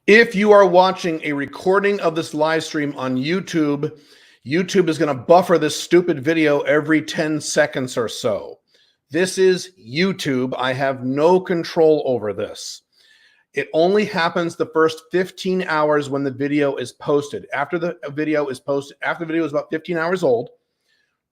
If you are watching a recording of this live stream on YouTube, YouTube is going to buffer this stupid video every 10 seconds or so. This is YouTube. I have no control over this. It only happens the first 15 hours when the video is posted. After the video is posted, after the video is about 15 hours old,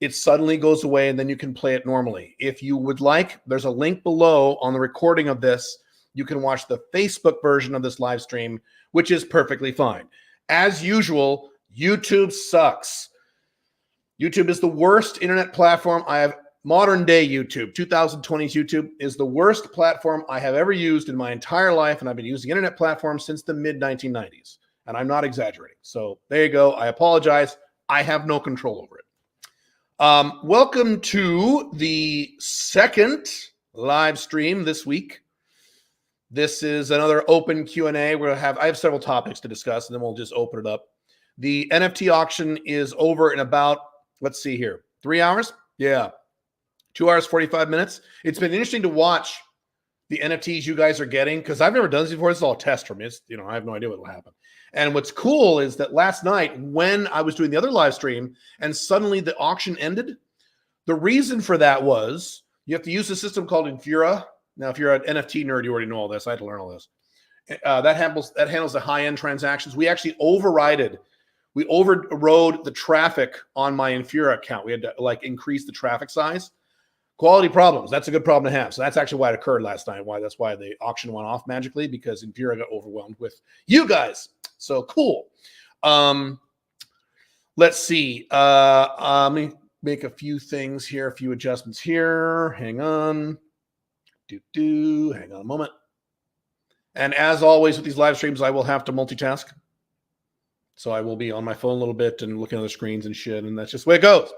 it suddenly goes away and then you can play it normally. If you would like, there's a link below on the recording of this. You can watch the Facebook version of this live stream, which is perfectly fine. As usual, YouTube sucks. YouTube is the worst internet platform I have. Modern day YouTube, 2020's YouTube is the worst platform I have ever used in my entire life, and I've been using internet platforms since the mid-1990s, and I'm not exaggerating. So there you go. I apologize. I have no control over it. Welcome to the second live stream this week. This is another open Q&A. I have several topics to discuss, and then we'll just open it up. The NFT auction is over in about, let's see here, 3 hours? Yeah. 2 hours, 45 minutes. It's been interesting to watch the NFTs you guys are getting because I've never done this before. This is all a test for me. I have no idea what will happen. And what's cool is that last night when I was doing the other live stream and suddenly the auction ended, the reason for that was you have to use a system called Infura. Now, if you're an NFT nerd, you already know all this. I had to learn all this. That handles the high-end transactions. We actually overrode the traffic on my Infura account. We had to increase the traffic size. Quality problems. That's a good problem to have. So that's actually why it occurred last night. That's why the auction went off magically, because Infura got overwhelmed with you guys. So cool. Let's see. Let me make a few things here, a few adjustments here. Hang on. Hang on a moment. And as always with these live streams, I will have to multitask. So I will be on my phone a little bit and looking at the screens and shit, and that's just the way it goes.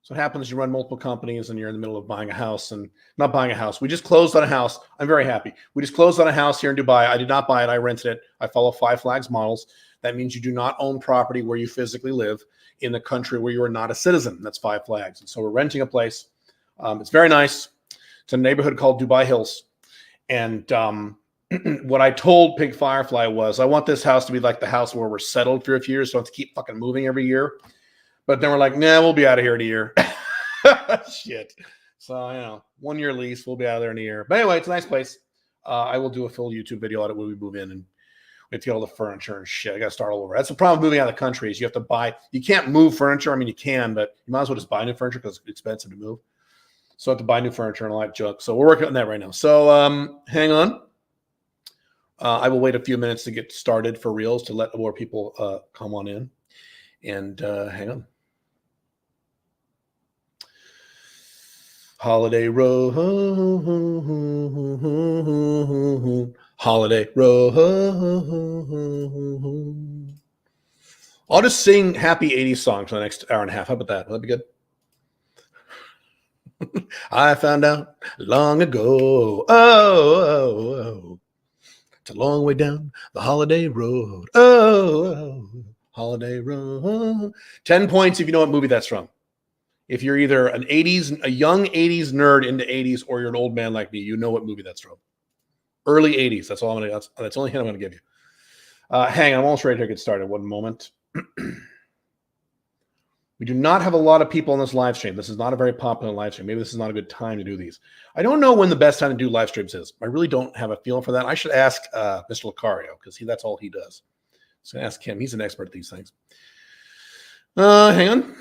So what happens, you run multiple companies and you're in the middle of buying a house and not buying a house. We just closed on a house. I'm very happy. We just closed on a house here in Dubai. I did not buy it. I rented it. I follow 5 Flags models. That means you do not own property where you physically live in the country where you are not a citizen. That's 5 Flags. And so we're renting a place. It's very nice. It's a neighborhood called Dubai Hills. And what I told Pink Firefly was, I want this house to be like the house where we're settled for a few years, so I have to keep fucking moving every year. But then we're like, nah, we'll be out of here in a year. Shit. So, 1 year lease. We'll be out of there in a year. But anyway, it's a nice place. I will do a full YouTube video on it when we move in and we have to get all the furniture and shit. I got to start all over. That's the problem with moving out of the country is you have to buy. You can't move furniture. I mean, you can, but you might as well just buy new furniture because it's expensive to move. So I have to buy new furniture and all that junk. So we're working on that right now. So hang on. I will wait a few minutes to get started for reals to let more people come on in. And hang on. Holiday Road, Holiday Road. I'll just sing happy 80s songs for the next hour and a half. How about that? That'd be good. I found out long ago. Oh, it's a long way down the Holiday Road. Oh, Holiday Road. 10 points if you know what movie that's from. If you're either a young 80s nerd into 80s, or you're an old man like me, you know what movie that's from. Early 80s. That's all that's the only hint I'm going to give you. Hang on, I'm almost ready to get started. One moment. We do not have a lot of people on this live stream. This is not a very popular live stream. Maybe this is not a good time to do these. I don't know when the best time to do live streams is. I really don't have a feeling for that. I should ask Mr. Lucario because that's all he does. So ask him. He's an expert at these things. Hang on.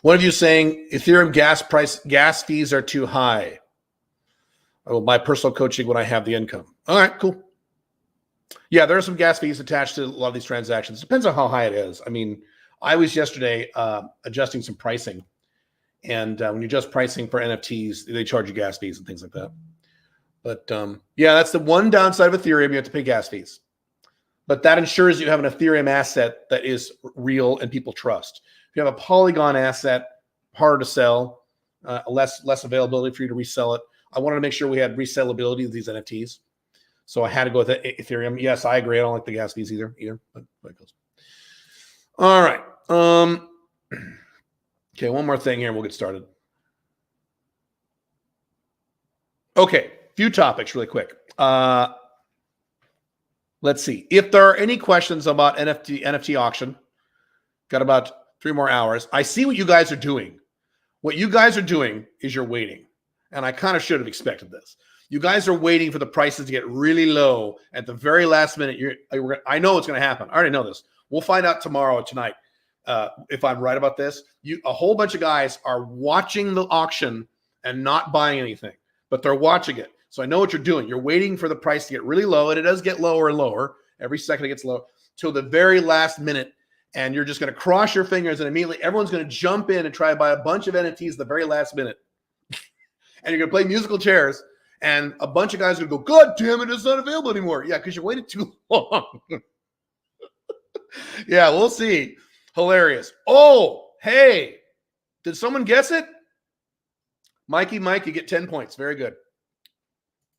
One of you saying Ethereum gas fees are too high. I will buy personal coaching when I have the income. All right, cool. Yeah, there are some gas fees attached to a lot of these transactions. Depends on how high it is. I mean, I was yesterday adjusting some pricing, and when you adjust pricing for NFTs, they charge you gas fees and things like that. But yeah, that's the one downside of Ethereum. You have to pay gas fees. But that ensures you have an Ethereum asset that is real and people trust. If you have a Polygon asset, harder to sell, less availability for you to resell it. I wanted to make sure we had resellability of these NFTs. So I had to go with Ethereum. Yes, I agree. I don't like the gas fees either. But it goes. All right. Okay, one more thing here and we'll get started. Okay, few topics really quick. Let's see. If there are any questions about NFT auction, got about 3 more hours. I see what you guys are doing. What you guys are doing is you're waiting. And I kind of should have expected this. You guys are waiting for the prices to get really low at the very last minute. I know what's going to happen. I already know this. We'll find out tomorrow or tonight if I'm right about this. A whole bunch of guys are watching the auction and not buying anything, but they're watching it. So I know what you're doing. You're waiting for the price to get really low, and it does get lower and lower. Every second it gets low till the very last minute, and you're just going to cross your fingers, and immediately everyone's going to jump in and try to buy a bunch of NFTs at the very last minute. And you're going to play musical chairs, and a bunch of guys are going to go, God damn it, it's not available anymore. Yeah, because you waited too long. Yeah, we'll see. Hilarious. Oh, hey, did someone guess it? Mikey, you get 10 points. Very good.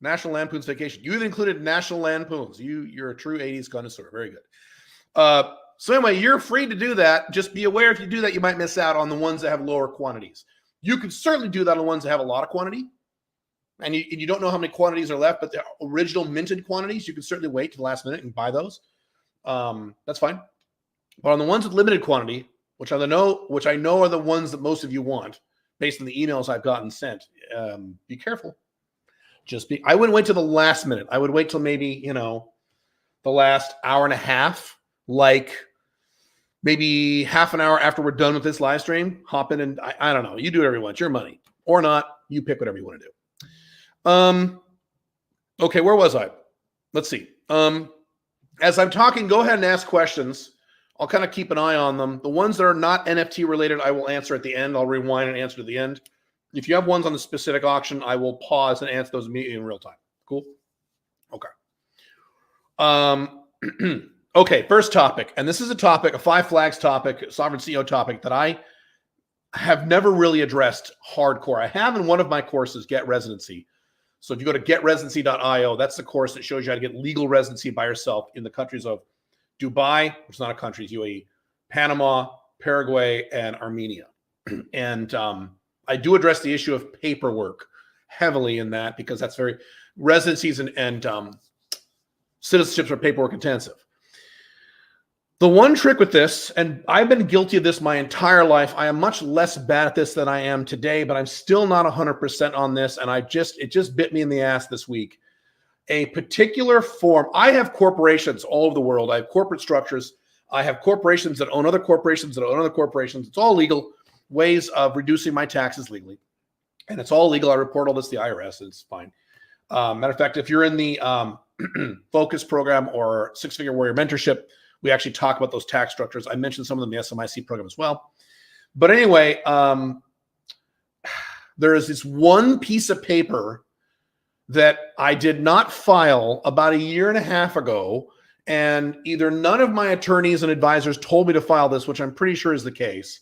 National Lampoon's Vacation. You even included National Lampoon's. You're a true 80s connoisseur. Very good. So anyway, you're free to do that. Just be aware if you do that, you might miss out on the ones that have lower quantities. You can certainly do that on the ones that have a lot of quantity. And you don't know how many quantities are left, but the original minted quantities, you can certainly wait to the last minute and buy those. That's fine. But on the ones with limited quantity, which I know are the ones that most of you want, based on the emails I've gotten sent, be careful. I wouldn't wait till the last minute. I would wait till maybe, the last hour and a half, like maybe half an hour after we're done with this live stream, hop in and I don't know. You do whatever you want. It's your money or not. You pick whatever you want to do. Okay, where was I? Let's see. As I'm talking, go ahead and ask questions. I'll kind of keep an eye on them. The ones that are not NFT related, I will answer at the end. I'll rewind and answer at the end. If you have ones on the specific auction, I will pause and answer those immediately in real time. Cool? Okay. Okay, first topic. And this is a 5 flags topic, Sovereign CEO topic that I have never really addressed hardcore. I have in one of my courses, Get Residency. So if you go to getresidency.io, that's the course that shows you how to get legal residency by yourself in the countries of Dubai, which is not a country, it's UAE, Panama, Paraguay, and Armenia. And I do address the issue of paperwork heavily in that because that's residencies and citizenships are paperwork intensive. The one trick with this, and I've been guilty of this my entire life, I am much less bad at this than I am today, but I'm still not 100% on this, and it just bit me in the ass this week. A particular form, I have corporations all over the world. I have corporate structures. I have corporations that own other corporations that own other corporations. It's all legal ways of reducing my taxes legally. And it's all legal. I report all this to the IRS. And it's fine. Matter of fact, if you're in the Focus program or Six-Figure Warrior Mentorship, we actually talk about those tax structures. I mentioned some of them in the SMIC program as well. But anyway, there is this one piece of paper that I did not file about 1.5 years ago. And either none of my attorneys and advisors told me to file this, which I'm pretty sure is the case,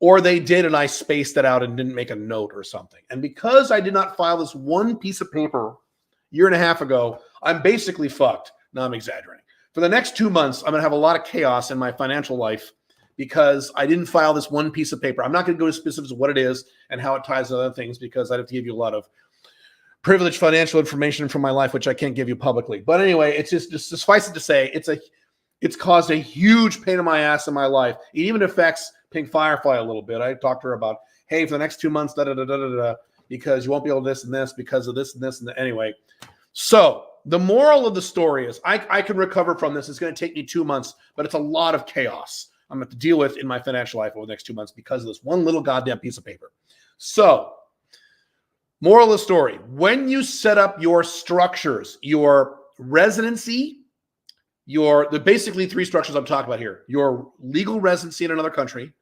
or they did and I spaced it out and didn't make a note or something. And because I did not file this one piece of paper 1.5 years ago, I'm basically fucked. No, I'm exaggerating. For the next 2 months, I'm going to have a lot of chaos in my financial life because I didn't file this one piece of paper. I'm not going to go to specifics of what it is and how it ties to other things because I'd have to give you a lot of privileged financial information from my life, which I can't give you publicly. But anyway, it's just suffice it to say, it's caused a huge pain in my ass in my life. It even affects Pink Firefly a little bit. I talked to her about, hey, for the next 2 months, because you won't be able to this and this because of this and this and that. Anyway, so the moral of the story is I can recover from this. It's going to take me 2 months, but it's a lot of chaos I'm going to have to deal with in my financial life over the next 2 months because of this one little goddamn piece of paper. So, moral of the story, when you set up your structures, your residency, the basically 3 structures I'm talking about here, your legal residency in another country,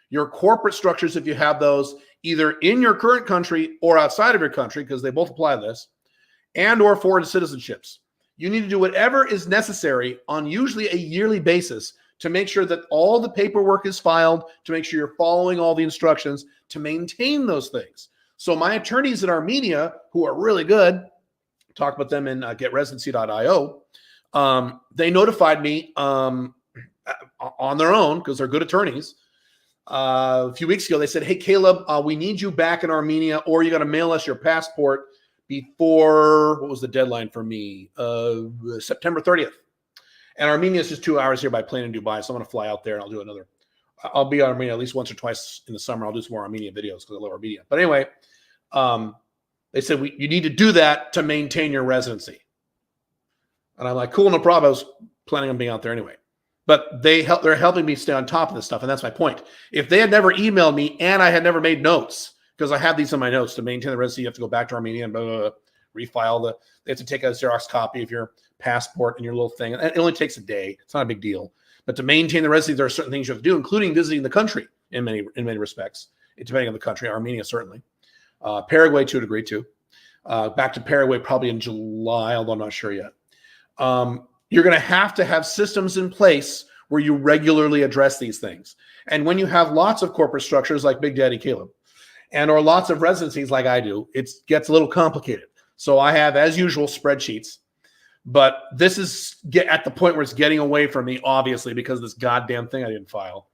your corporate structures, if you have those, either in your current country or outside of your country, because they both apply to this, and or foreign citizenships. You need to do whatever is necessary on usually a yearly basis to make sure that all the paperwork is filed, to make sure you're following all the instructions to maintain those things. So my attorneys in Armenia, who are really good, talk about them in getresidency.io, they notified me on their own, because they're good attorneys. A few weeks ago, they said, hey, Caleb, we need you back in Armenia, or you got to mail us your passport before, what was the deadline for me? September 30th. And Armenia is just 2 hours here by plane in Dubai. So I'm going to fly out there and I'll do another. I'll be on Armenia at least once or twice in the summer. I'll do some more Armenia videos because I love Armenia. But anyway, they said, you need to do that to maintain your residency. And I'm like, cool, no problem. I was planning on being out there anyway. But they're helping me stay on top of this stuff. And that's my point. If they had never emailed me and I had never made notes, because I have these in my notes, to maintain the residency, you have to go back to Armenia and blah, blah, blah, refile they have to take a Xerox copy of your passport and your little thing. And it only takes a day. It's not a big deal. But to maintain the residency, there are certain things you have to do, including visiting the country in many respects, depending on the country. Armenia, certainly. Paraguay, to a degree, too. Back to Paraguay probably in July, although I'm not sure yet. You're going to have systems in place where you regularly address these things. And when you have lots of corporate structures like Big Daddy Caleb, or lots of residencies like I do, it gets a little complicated. So I have, as usual, spreadsheets. But this is at the point where it's getting away from me, obviously, because of this goddamn thing I didn't file.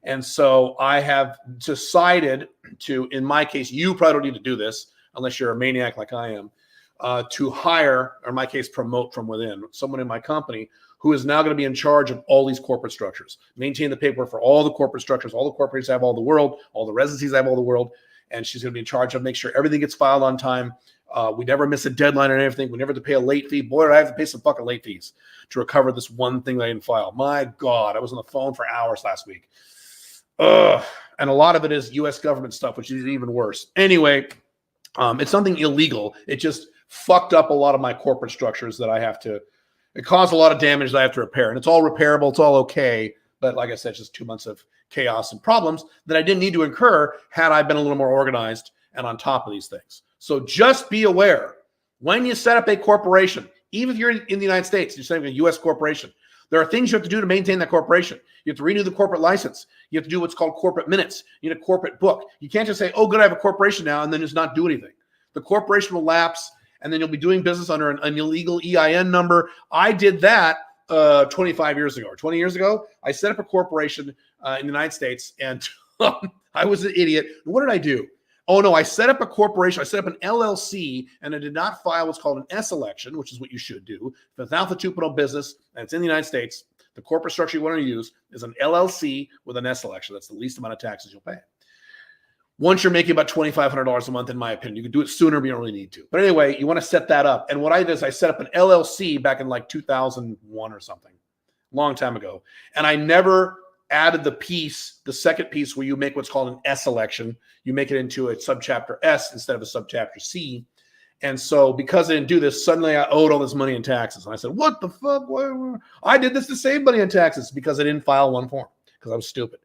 And so I have decided to, in my case, you probably don't need to do this unless you're a maniac like I am, to hire, or in my case, promote from within, someone in my company who is now going to be in charge of all these corporate structures, maintain the paperwork for all the corporate structures, all the corporations I have all the world, all the residencies I have all the world. And she's going to be in charge of make sure everything gets filed on time. We never miss a deadline or anything. We never have to pay a late fee. Boy, did I have to pay some fucking late fees to recover this one thing that I didn't file. My God, I was on the phone for hours last week. And a lot of it is U.S. government stuff, which is even worse. Anyway, it's something illegal. It just fucked up a lot of my corporate structures that I have to. It caused a lot of damage that I have to repair. And it's all repairable. It's all okay. But like I said, just 2 months of chaos and problems that I didn't need to incur had I been a little more organized and on top of these things. So just be aware, when you set up a corporation, even if you're in the United States, you're setting up a U.S. corporation, there are things you have to do to maintain that corporation. You have to renew the corporate license. You have to do what's called corporate minutes. You need a corporate book. You can't just say, oh, good, I have a corporation now, and then just not do anything. The corporation will lapse, and then you'll be doing business under an illegal EIN number. I did that 25 years ago or 20 years ago. I set up a corporation in the United States, and I was an idiot. What did I do? Oh, no, I set up a corporation. I set up an LLC, and I did not file what's called an S election, which is what you should do. If it's Alpha 2.0 business, and it's in the United States, the corporate structure you want to use is an LLC with an S election. That's the least amount of taxes you'll pay. Once you're making about $2,500 a month, in my opinion, you can do it sooner, but you don't really need to. But anyway, you want to set that up. And what I did is I set up an LLC back in like 2001 or something, long time ago. And I never added the second piece where you make what's called an S election. You make it into a subchapter S instead of a subchapter C. And so because I didn't do this, suddenly I owed all this money in taxes. And I said, what the fuck? I did this to save money in taxes because I didn't file one form because I was stupid.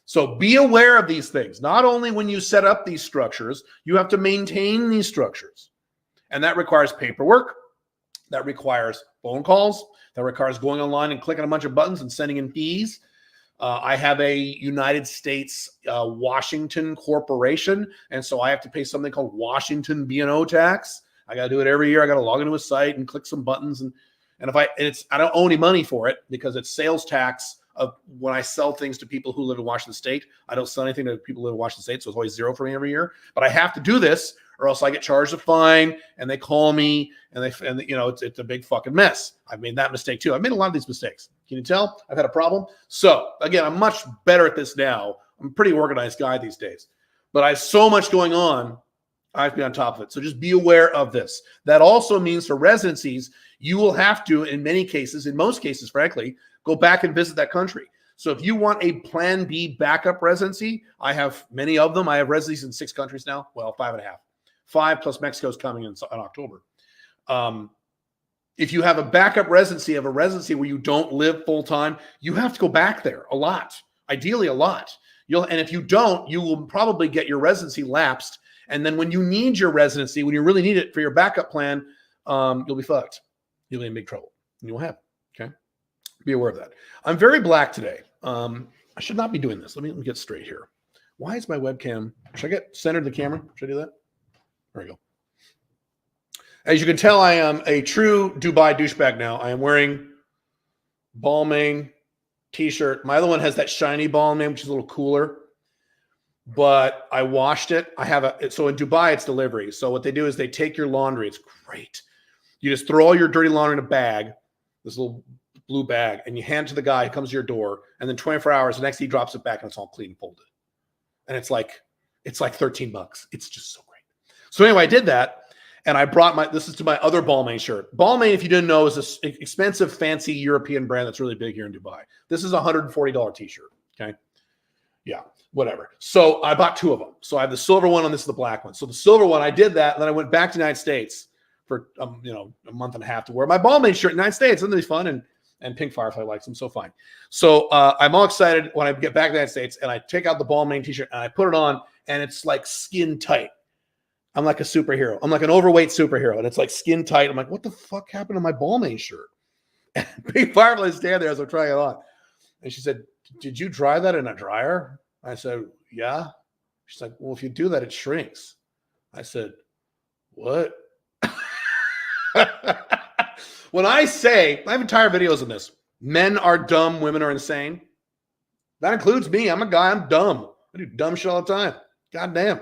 So be aware of these things. Not only when you set up these structures, you have to maintain these structures. And that requires paperwork. That requires phone calls. That requires going online and clicking a bunch of buttons and sending in fees. I have a United States Washington corporation, and so I have to pay something called Washington B&O tax. I got to do it every year. I got to log into a site and click some buttons, and I don't owe any money for it because it's sales tax of when I sell things to people who live in Washington State. I don't sell anything to people who live in Washington State, so it's always zero for me every year. But I have to do this, or else I get charged a fine, and they call me, and it's a big fucking mess. I've made that mistake too. I've made a lot of these mistakes. Can you tell? I've had a problem. So again, I'm much better at this now. I'm a pretty organized guy these days, but I have so much going on. I have to be on top of it. So just be aware of this. That also means for residencies, you will have to, in many cases, in most cases, frankly, go back and visit that country. So if you want a plan B backup residency, I have many of them. I have residencies in 6 countries now. Well, 5.5. 5 plus Mexico's coming in October. If you have a backup residency of a residency where you don't live full time, you have to go back there a lot, ideally a lot. And if you don't, you will probably get your residency lapsed. And then when you need your residency, when you really need it for your backup plan, you'll be fucked. You'll be in big trouble. And you'll have it. Okay. Be aware of that. I'm very black today. I should not be doing this. Let me get straight here. Why is my webcam? Should I get centered the camera? Should I do that? There we go. As you can tell, I am a true Dubai douchebag now. I am wearing Balmain t-shirt. My other one has that shiny Balmain, which is a little cooler. but I washed it. So in Dubai, it's delivery. So what they do is they take your laundry. It's great. You just throw all your dirty laundry in a bag, this little blue bag, and you hand it to the guy who comes to your door. And then 24 hours, the next day he drops it back and it's all clean and folded. And it's like $13. It's just so great. So anyway, I did that. And I brought this is to my other Balmain shirt. Balmain, if you didn't know, is this expensive, fancy European brand that's really big here in Dubai. This is a $140 t-shirt. Okay. Yeah, whatever. So I bought two of them. So I have the silver one and this is the black one. So the silver one, I did that. And then I went back to the United States for, a month and a half to wear my Balmain shirt in the United States. Isn't it fun? And Pink Firefly likes them. So fine. So I'm all excited when I get back to the United States and I take out the Balmain t-shirt and I put it on and it's like skin tight. I'm like a superhero. I'm like an overweight superhero, and it's like skin tight. I'm like, what the fuck happened to my Balmain shirt? And Pink Firefly is standing there as I'm trying it on. And she said, did you dry that in a dryer? I said, yeah. She's like, well, if you do that, it shrinks. I said, what? When I have entire videos on this. Men are dumb, women are insane. That includes me. I'm a guy. I'm dumb. I do dumb shit all the time. God damn.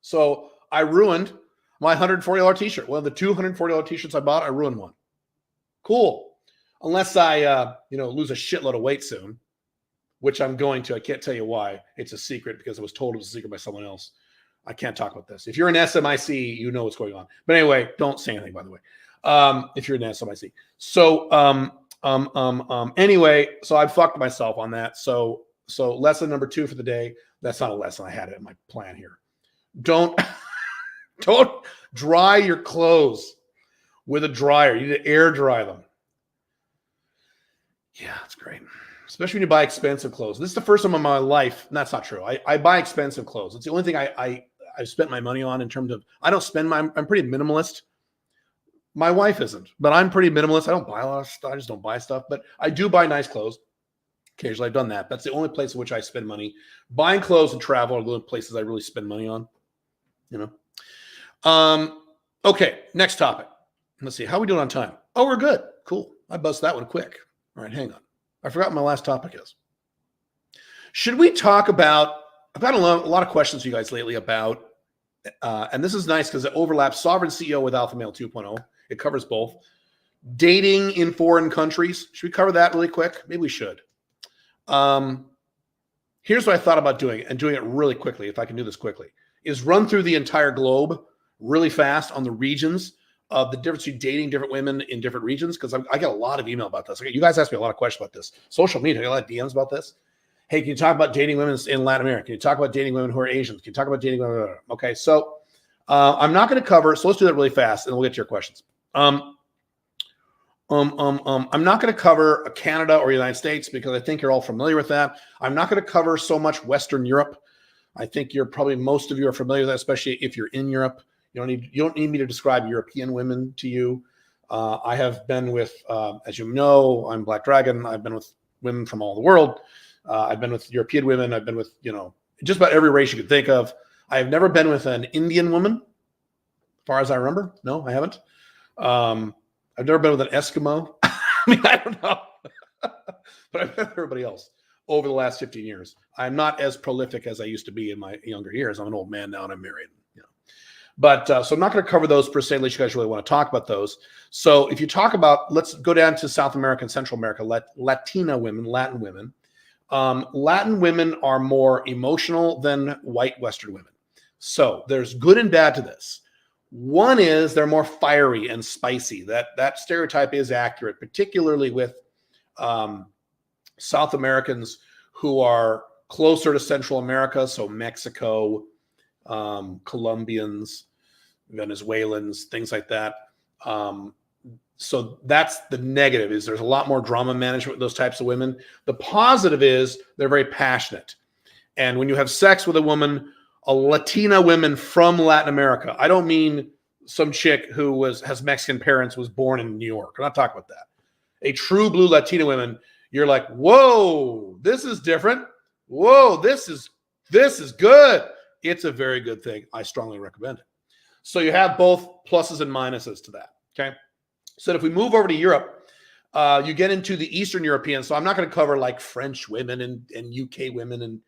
So I ruined my $140 t-shirt. One of the $240 t-shirts I bought, I ruined one. Cool. Unless I, lose a shitload of weight soon, which I'm going to. I can't tell you why. It's a secret because it was told it was a secret by someone else. I can't talk about this. If you're an SMIC, you know what's going on. But anyway, don't say anything, by the way. If you're an SMIC. So, anyway, so I fucked myself on that. So lesson number 2 for the day. That's not a lesson. I had it in my plan here. Don't dry your clothes with a dryer. You need to air dry them. Yeah, that's great. Especially when you buy expensive clothes. This is the first time in my life. That's not true. I buy expensive clothes. It's the only thing I've spent my money on in terms of, I don't spend I'm pretty minimalist. My wife isn't, but I'm pretty minimalist. I don't buy a lot of stuff. I just don't buy stuff, but I do buy nice clothes. Occasionally I've done that. That's the only place in which I spend money. Buying clothes and travel are the only places I really spend money on. Okay, next topic. Let's see. How are we doing on time? Oh, we're good. Cool. I buzzed that one quick. All right, hang on. I forgot what my last topic is. Should we talk about, I've got a lot of questions for you guys lately about, and this is nice because it overlaps Sovereign CEO with Alpha Male 2.0. It covers both. Dating in foreign countries. Should we cover that really quick? Maybe we should. Here's what I thought about doing, and doing it really quickly, if I can do this quickly, is run through the entire globe really fast on the regions of the difference between dating different women in different regions, because I get a lot of email about this. You guys ask me a lot of questions about this. Social media, I get a lot of DMs about this. Hey, can you talk about dating women in Latin America? Can you talk about dating women who are Asians? Can you talk about dating women? Okay, so I'm not going to cover, so let's do that really fast, and we'll get to your questions. I'm not going to cover Canada or the United States because I think you're all familiar with that. I'm not going to cover so much Western Europe. I think most of you are familiar with that, especially if you're in Europe. You don't need me to describe European women to you. I have been with, as you know, I'm Black Dragon. I've been with women from all the world. I've been with European women. I've been with, just about every race you could think of. I have never been with an Indian woman, as far as I remember. No, I haven't. I've never been with an Eskimo. I mean, I don't know. But I've been with everybody else over the last 15 years. I'm not as prolific as I used to be in my younger years. I'm an old man now and I'm married. But so I'm not going to cover those per se, unless you guys really want to talk about those. So if you talk about, let's go down to South America and Central America, Latin women. Latin women are more emotional than white Western women. So there's good and bad to this. One is they're more fiery and spicy. That stereotype is accurate, particularly with South Americans who are closer to Central America, so Mexico, Colombians, Venezuelans, things like that. So that's the negative, is there's a lot more drama management with those types of women. The positive is they're very passionate. And when you have sex with a Latina woman from Latin America, I don't mean some chick who has Mexican parents, was born in New York. I'm not talking about that. A true blue Latina woman, you're like, whoa, this is different. Whoa, this is good. It's a very good thing. I strongly recommend it. So you have both pluses and minuses to that. Okay. So if we move over to Europe, you get into the Eastern European. So I'm not going to cover like French women and UK women and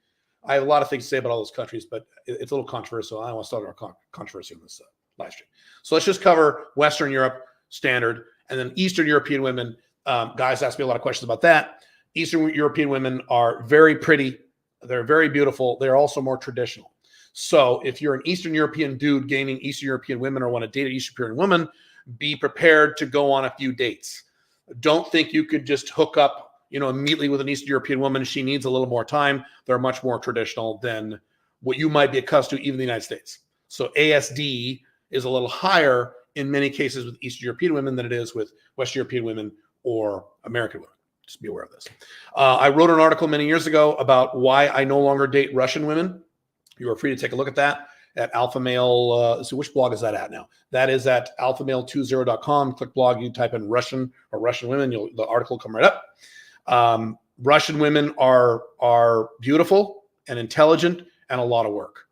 I have a lot of things to say about all those countries, but it's a little controversial. I don't want to start our controversy on this live stream. So let's just cover Western Europe standard, and then Eastern European women. Guys ask me a lot of questions about that. Eastern European women are very pretty. They're very beautiful. They're also more traditional. So if you're an Eastern European dude gaining Eastern European women or want to date an Eastern European woman, be prepared to go on a few dates. Don't think you could just hook up, immediately with an Eastern European woman. She needs a little more time. They're much more traditional than what you might be accustomed to, even in the United States. So ASD is a little higher in many cases with Eastern European women than it is with Western European women or American women. Just be aware of this. I wrote an article many years ago about why I no longer date Russian women. You are free to take a look at that at Alpha Male. So which blog is that at now? That is at alphamale20.com. Click blog, you type in Russian or Russian women, the article will come right up. Russian women are beautiful and intelligent and a lot of work.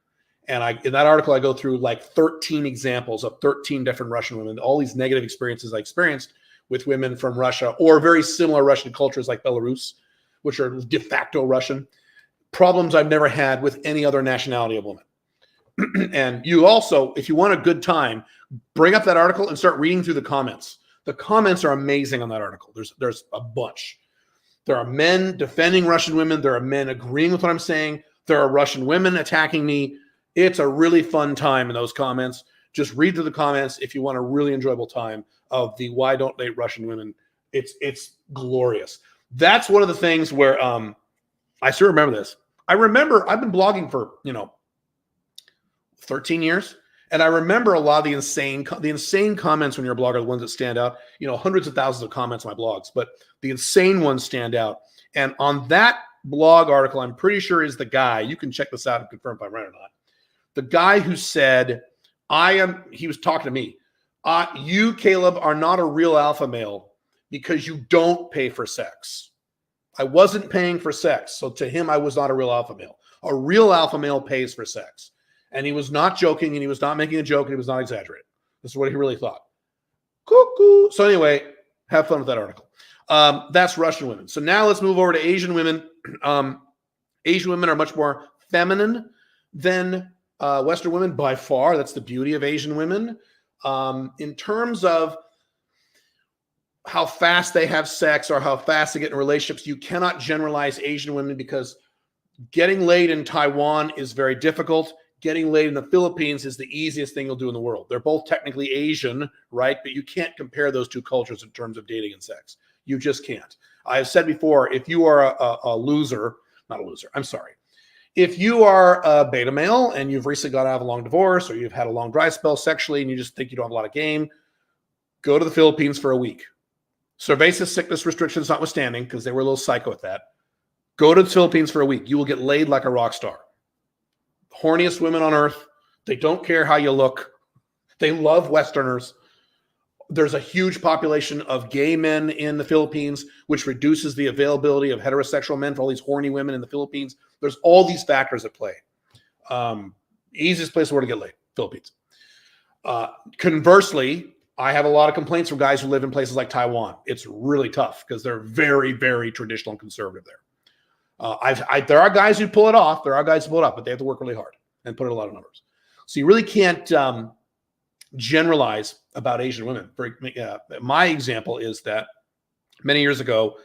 And in that article, I go through like 13 examples of 13 different Russian women, all these negative experiences I experienced with women from Russia or very similar Russian cultures like Belarus, which are de facto Russian. Problems I've never had with any other nationality of woman. And you also, if you want a good time, bring up that article and start reading through the comments. The comments are amazing on that article. There's a bunch. There are men defending Russian women. There are men agreeing with what I'm saying. There are Russian women attacking me. It's a really fun time in those comments. Just read through the comments if you want a really enjoyable time of the why don't date Russian women. It's glorious. That's one of the things where I still remember this. I've been blogging for 13 years, and I remember a lot of the insane comments when you're a blogger, the ones that stand out. Hundreds of thousands of comments on my blogs, but the insane ones stand out. And on that blog article, I'm pretty sure is the guy. You can check this out and confirm if I'm right or not. The guy who said, he was talking to me. You, Caleb, are not a real alpha male because you don't pay for sex. I wasn't paying for sex. So to him, I was not a real alpha male. A real alpha male pays for sex. And he was not joking, and he was not making a joke, and he was not exaggerating. This is what he really thought. Cuckoo. So anyway, have fun with that article. That's Russian women. So now let's move over to Asian women. Asian women are much more feminine than Western women by far. That's the beauty of Asian women. In terms of how fast they have sex or how fast they get in relationships, you cannot generalize Asian women because getting laid in Taiwan is very difficult. Getting laid in the Philippines is the easiest thing you'll do in the world. They're both technically Asian, right? But you can't compare those two cultures in terms of dating and sex. You just can't. I've said before, if you are a loser, not a loser, I'm sorry. If you are a beta male and you've recently got out of a long divorce or you've had a long dry spell sexually and you just think you don't have a lot of game, go to the Philippines for a week. Cerveza sickness restrictions notwithstanding, because they were a little psycho at that. Go to the Philippines for a week. You will get laid like a rock star. Horniest women on earth. They don't care how you look. They love Westerners. There's a huge population of gay men in the Philippines, which reduces the availability of heterosexual men for all these horny women in the Philippines. There's all these factors at play. Easiest place in the world to get laid, Philippines. Conversely, I have a lot of complaints from guys who live in places like Taiwan. It's really tough because they're very, very traditional and conservative there. There are guys who pull it off. There are guys who pull it off, but they have to work really hard and put in a lot of numbers. So you really can't generalize about Asian women. My example is that many years ago,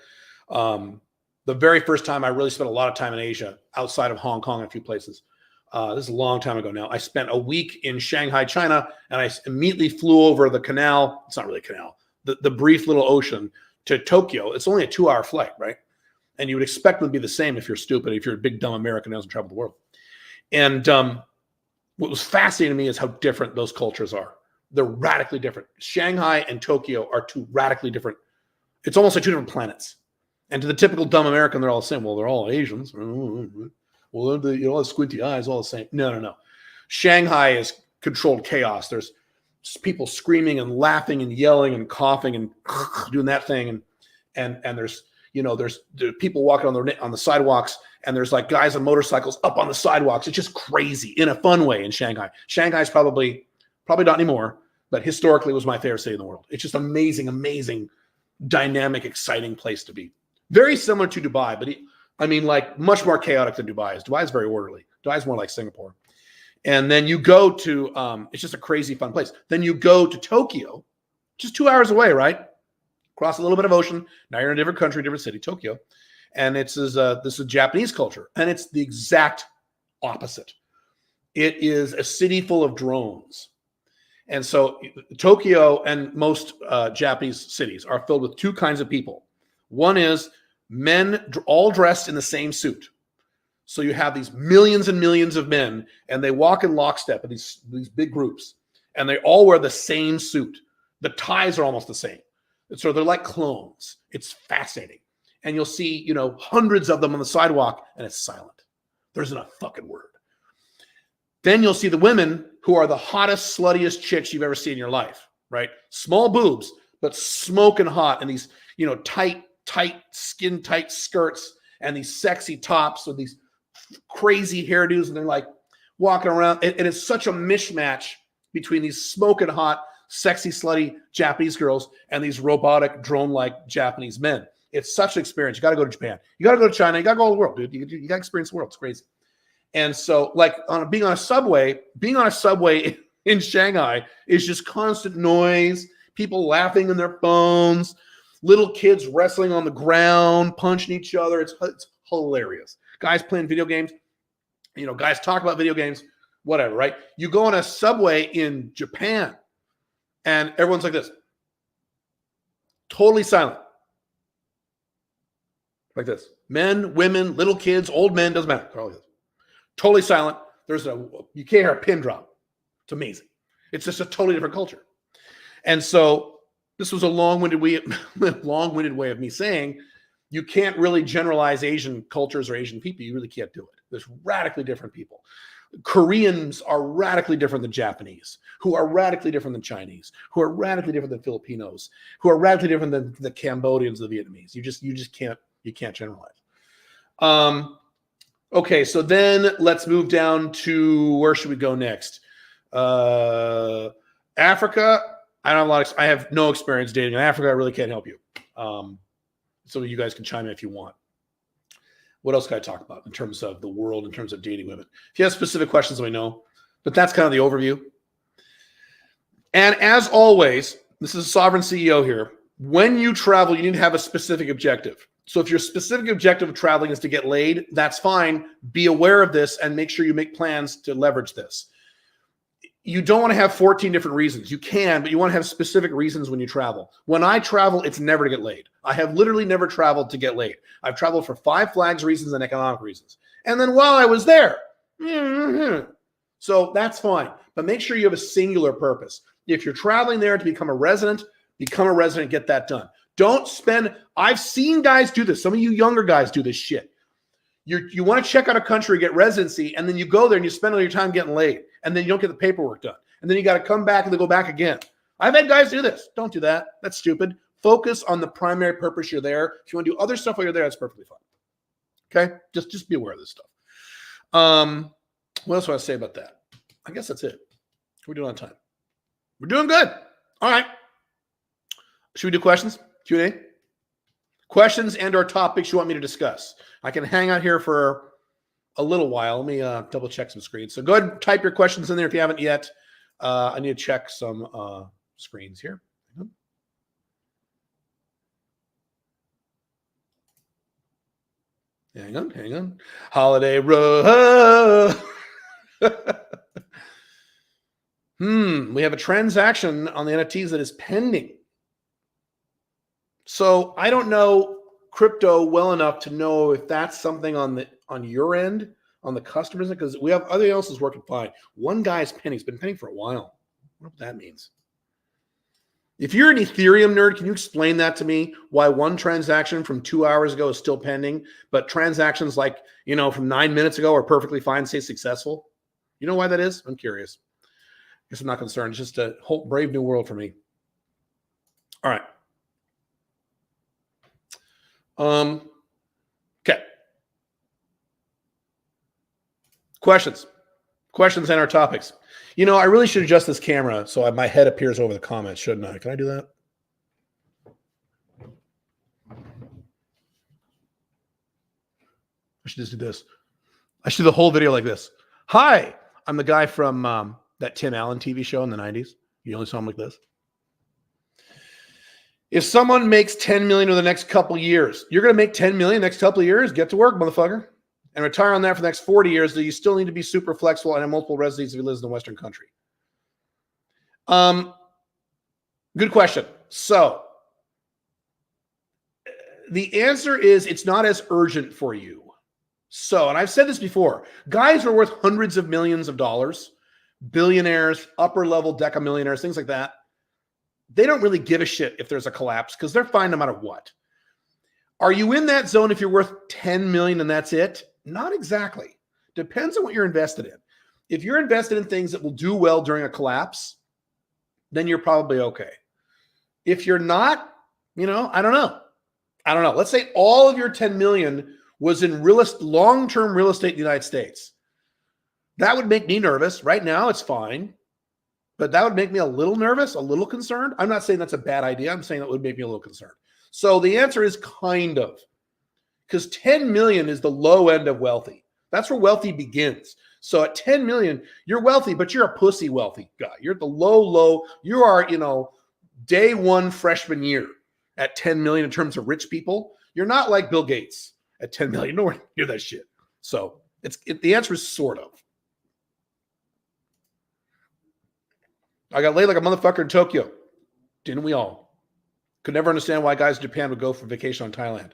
the very first time I really spent a lot of time in Asia, outside of Hong Kong and a few places, this is a long time ago now, I spent a week in Shanghai, China, and I immediately flew over the canal. It's not really a canal, the brief little ocean to Tokyo. It's only a 2-hour flight, right? And you would expect it would be the same if you're stupid, if you're a big, dumb American who doesn't travel the world. And what was fascinating to me is how different those cultures are. They're radically different. Shanghai and Tokyo are two radically different. It's almost like two different planets. And to the typical dumb American, they're all the same. Well, they're all Asians. Well, they all have squinty eyes, all the same. No. Shanghai is controlled chaos. There's people screaming and laughing and yelling and coughing and doing that thing. And there's people walking on the sidewalks, and there's like guys on motorcycles up on the sidewalks. It's just crazy in a fun way in Shanghai. Shanghai's probably not anymore, but historically was my favorite city in the world. It's just amazing, dynamic, exciting place to be. Very similar to Dubai, but I mean, like much more chaotic than Dubai is. Dubai is very orderly. Dubai is more like Singapore. And then you go to, it's just a crazy fun place. Then you go to Tokyo, just 2 hours away, right? Cross a little bit of ocean. Now you're in a different country, different city, Tokyo. And this is Japanese culture. And it's the exact opposite. It is a city full of drones. And so Tokyo and most Japanese cities are filled with two kinds of people. One is men all dressed in the same suit. So you have these millions and millions of men, and they walk in lockstep in these big groups, and they all wear the same suit. The ties are almost the same. So they're like clones. It's fascinating. And you'll see, hundreds of them on the sidewalk, and it's silent. There isn't a fucking word. Then you'll see the women who are the hottest, sluttiest chicks you've ever seen in your life, right? Small boobs, but smoking hot, and these, tight, skin-tight skirts, and these sexy tops with these crazy hairdos, and they're like walking around, and it's such a mishmash between these smoking hot, sexy, slutty Japanese girls and these robotic, drone-like Japanese men. It's such an experience. You got to go to Japan. You got to go to China. You got to go all the world, dude. You got to experience the world. It's crazy. And so, like, being on a subway in Shanghai is just constant noise, people laughing in their phones, little kids wrestling on the ground, punching each other. It's hilarious. Guys playing video games, guys talk about video games, whatever, right? You go on a subway in Japan and everyone's like this, totally silent. Like this. Men, women, little kids, old men, doesn't matter. Totally silent. You can't hear a pin drop. It's amazing. It's just a totally different culture. And so this was a long-winded way of me saying, you can't really generalize Asian cultures or Asian people. You really can't do it. There's radically different people. Koreans are radically different than Japanese, who are radically different than Chinese, who are radically different than Filipinos, who are radically different than the Cambodians, the Vietnamese. You just can't generalize. Okay, so then let's move down to, where should we go next? Africa. I have no experience dating in Africa. I really can't help you. So you guys can chime in if you want. What else can I talk about in terms of the world, in terms of dating women? If you have specific questions, let me know. But that's kind of the overview. And as always, this is a sovereign CEO here. When you travel, you need to have a specific objective. So if your specific objective of traveling is to get laid, that's fine. Be aware of this and make sure you make plans to leverage this. You don't want to have 14 different reasons. You can, but you want to have specific reasons when you travel. When I travel, it's never to get laid. I have literally never traveled to get laid. I've traveled for 5 flags reasons and economic reasons. And then while I was there, so that's fine. But make sure you have a singular purpose. If you're traveling there to become a resident, get that done. Don't spend, I've seen guys do this. Some of you younger guys do this shit. You want to check out a country, get residency, and then you go there and you spend all your time getting laid, and then you don't get the paperwork done. And then you got to come back and then go back again. I've had guys do this. Don't do that. That's stupid. Focus on the primary purpose you're there. If you want to do other stuff while you're there, that's perfectly fine. Okay? Just be aware of this stuff. What else do I say about that? I guess that's it. We're doing on time. We're doing good. All right. Should we do questions? Q&A? Questions and or topics you want me to discuss. I can hang out here for a little while. Let me double check some screens. So go ahead and type your questions in there if you haven't yet. I need to check some screens here. Hang on. Holiday Road. We have a transaction on the NFTs that is pending. So I don't know crypto well enough to know if that's something on your end, on the customers, because we have other else is working fine. One guy's pending. It's been pending for a while. I wonder what that means. If you're an Ethereum nerd, can you explain that to me? Why one transaction from 2 hours ago is still pending, but transactions like, from 9 minutes ago are perfectly fine, say successful? You know why that is? I'm curious. I guess I'm not concerned. It's just a whole brave new world for me. All right. Okay. Questions and our topics. I really should adjust this camera so my head appears over the comments, shouldn't I? Can I do that? I should just do this. I should do the whole video like this. Hi, I'm the guy from that Tim Allen TV show in the 90s. You only saw him like this. If someone makes 10 million in the next couple years, you're going to make 10 million next couple of years, get to work, motherfucker, and retire on that for the next 40 years. Do you still need to be super flexible and have multiple residencies if you live in a Western country? Good question. So the answer is it's not as urgent for you. So, and I've said this before, guys are worth hundreds of millions of dollars, billionaires, upper level decamillionaires, things like that. They don't really give a shit if there's a collapse because they're fine no matter what. Are you in that zone if you're worth 10 million and that's it? Not exactly. Depends on what you're invested in. If you're invested in things that will do well during a collapse, then you're probably okay. If you're not, I don't know. Let's say all of your 10 million was in long-term real estate in the United States. That would make me nervous. Right now, it's fine. But that would make me a little nervous, a little concerned. I'm not saying that's a bad idea. I'm saying that would make me a little concerned. So the answer is kind of. Because 10 million is the low end of wealthy. That's where wealthy begins. So at 10 million, you're wealthy, but you're a pussy wealthy guy. You're at the low. You are, day one freshman year at 10 million in terms of rich people. You're not like Bill Gates at 10 million. Nowhere near that shit. So the answer is sort of. I got laid like a motherfucker in Tokyo. Didn't we all? Could never understand why guys in Japan would go for vacation on Thailand.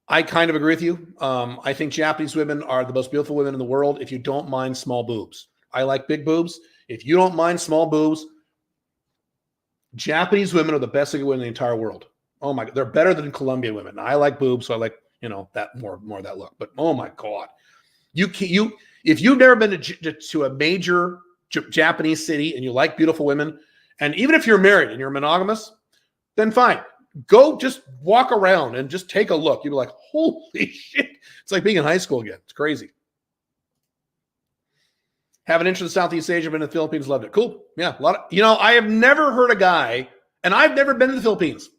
I kind of agree with you. I think Japanese women are the most beautiful women in the world if you don't mind small boobs. I like big boobs. If you don't mind small boobs, Japanese women are the best looking women in the entire world. Oh my God. They're better than Colombian women. I like boobs, so I like, that more of that look. But oh my God. If you've never been to a major Japanese city and you like beautiful women, and even if you're married and you're monogamous, then fine. Go just walk around and just take a look. You'll be like, holy shit. It's like being in high school again. It's crazy. Have an interest in Southeast Asia, been in the Philippines, loved it. Cool. Yeah. A lot of, I have never heard a guy, and I've never been to the Philippines.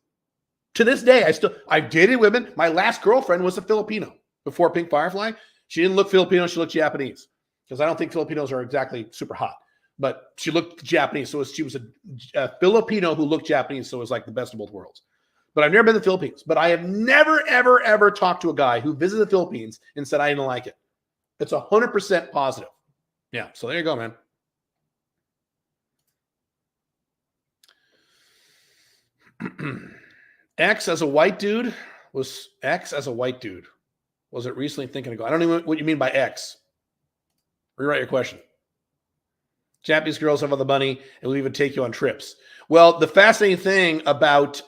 To this day, I've dated women. My last girlfriend was a Filipino before Pink Firefly. She didn't look Filipino. She looked Japanese because I don't think Filipinos are exactly super hot. But she looked Japanese, so she was a Filipino who looked Japanese, so it was like the best of both worlds. But I've never been to the Philippines. But I have never, ever, ever talked to a guy who visited the Philippines and said, I didn't like it. It's 100% positive. Yeah, so there you go, man. X as a white dude? Was it recently thinking ago? I don't even know what you mean by X. Rewrite your question. Japanese girls have all the money and will even take you on trips. Well, the fascinating thing about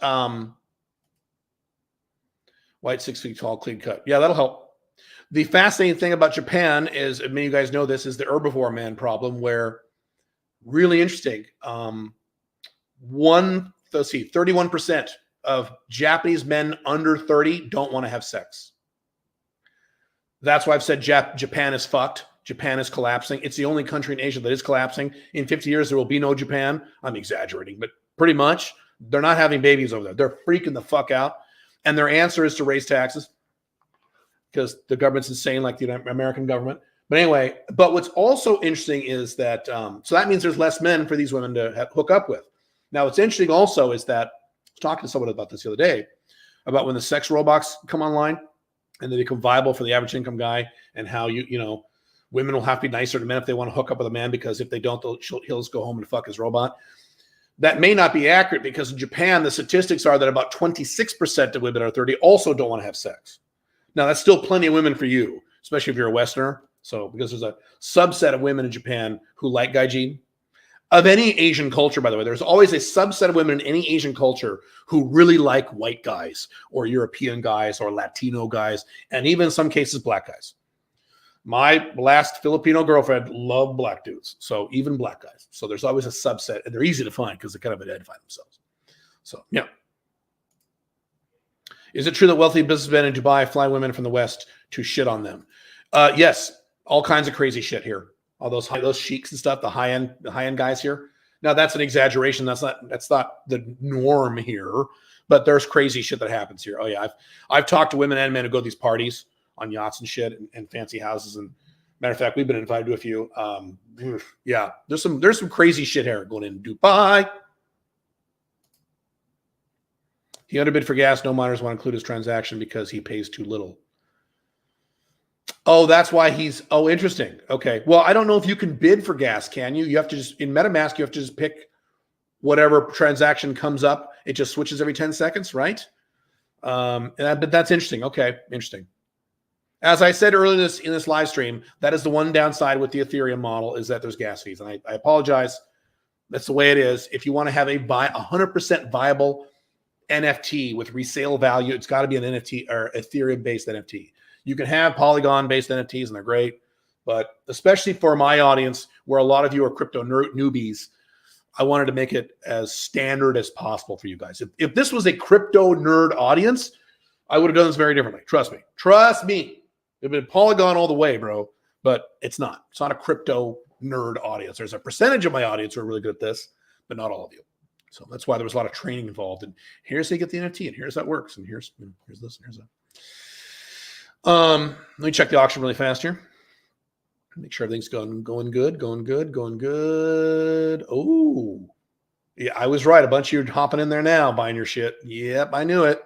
white, 6 feet tall, clean cut. Yeah, that'll help. The fascinating thing about Japan is, and many of you guys know this, is the herbivore man problem, where really interesting. 31% of Japanese men under 30 don't want to have sex. That's why I've said Japan is fucked. Japan is collapsing. It's the only country in Asia that is collapsing. In 50 years, there will be no Japan. I'm exaggerating, but pretty much they're not having babies over there. They're freaking the fuck out. And their answer is to raise taxes because the government's insane, like the American government. But anyway, but what's also interesting is that, so that means there's less men for these women to hook up with. Now, what's interesting also is that, I was talking to someone about this the other day, about when the sex robots come online and they become viable for the average income guy, and how women will have to be nicer to men if they want to hook up with a man, because if they don't, he'll just go home and fuck his robot. That may not be accurate, because in Japan, the statistics are that about 26% of women under 30 also don't want to have sex. Now, that's still plenty of women for you, especially if you're a Westerner. So, because there's a subset of women in Japan who like gaijin. Of any Asian culture, by the way, there's always a subset of women in any Asian culture who really like white guys or European guys or Latino guys, and even in some cases, black guys. My last Filipino girlfriend loved black dudes, so even black guys. So there's always a subset, and they're easy to find because they kind of identify themselves. So, yeah. Is it true that wealthy businessmen in Dubai fly women from the West to shit on them? Yes, all kinds of crazy shit here. All those sheiks and stuff, the high end guys here. Now, that's an exaggeration. That's not the norm here, but there's crazy shit that happens here. Oh yeah, I've talked to women and men who go to these parties. on yachts and shit and fancy houses. And matter of fact, we've been invited to a few. Yeah, there's some crazy shit here going in Dubai. He underbid for gas. No miners want to include his transaction because he pays too little. Oh, that's why he's, oh, interesting. Okay. Well, I don't know if you can bid for gas, can you? You have to just, in MetaMask, you have to just pick whatever transaction comes up. It just switches every 10 seconds, right? But that's interesting. Okay, interesting. As I said earlier in this live stream, that is the one downside with the Ethereum model is that there's gas fees. And I apologize. That's the way it is. If you want to have a 100% viable NFT with resale value, it's got to be an NFT or Ethereum-based NFT. You can have Polygon-based NFTs, and they're great. But especially for my audience, where a lot of you are crypto newbies, I wanted to make it as standard as possible for you guys. If this was a crypto nerd audience, I would have done this very differently. Trust me. Trust me. It'd been Polygon all the way, bro. But it's not. It's not a crypto nerd audience. There's a percentage of my audience who are really good at this, but not all of you. So that's why there was a lot of training involved. And here's how you get the NFT, and here's how it works, and here's this, and here's that. Let me check the auction really fast here. Make sure everything's going good. Oh, yeah, I was right. A bunch of you are hopping in there now, buying your shit. Yep, I knew it.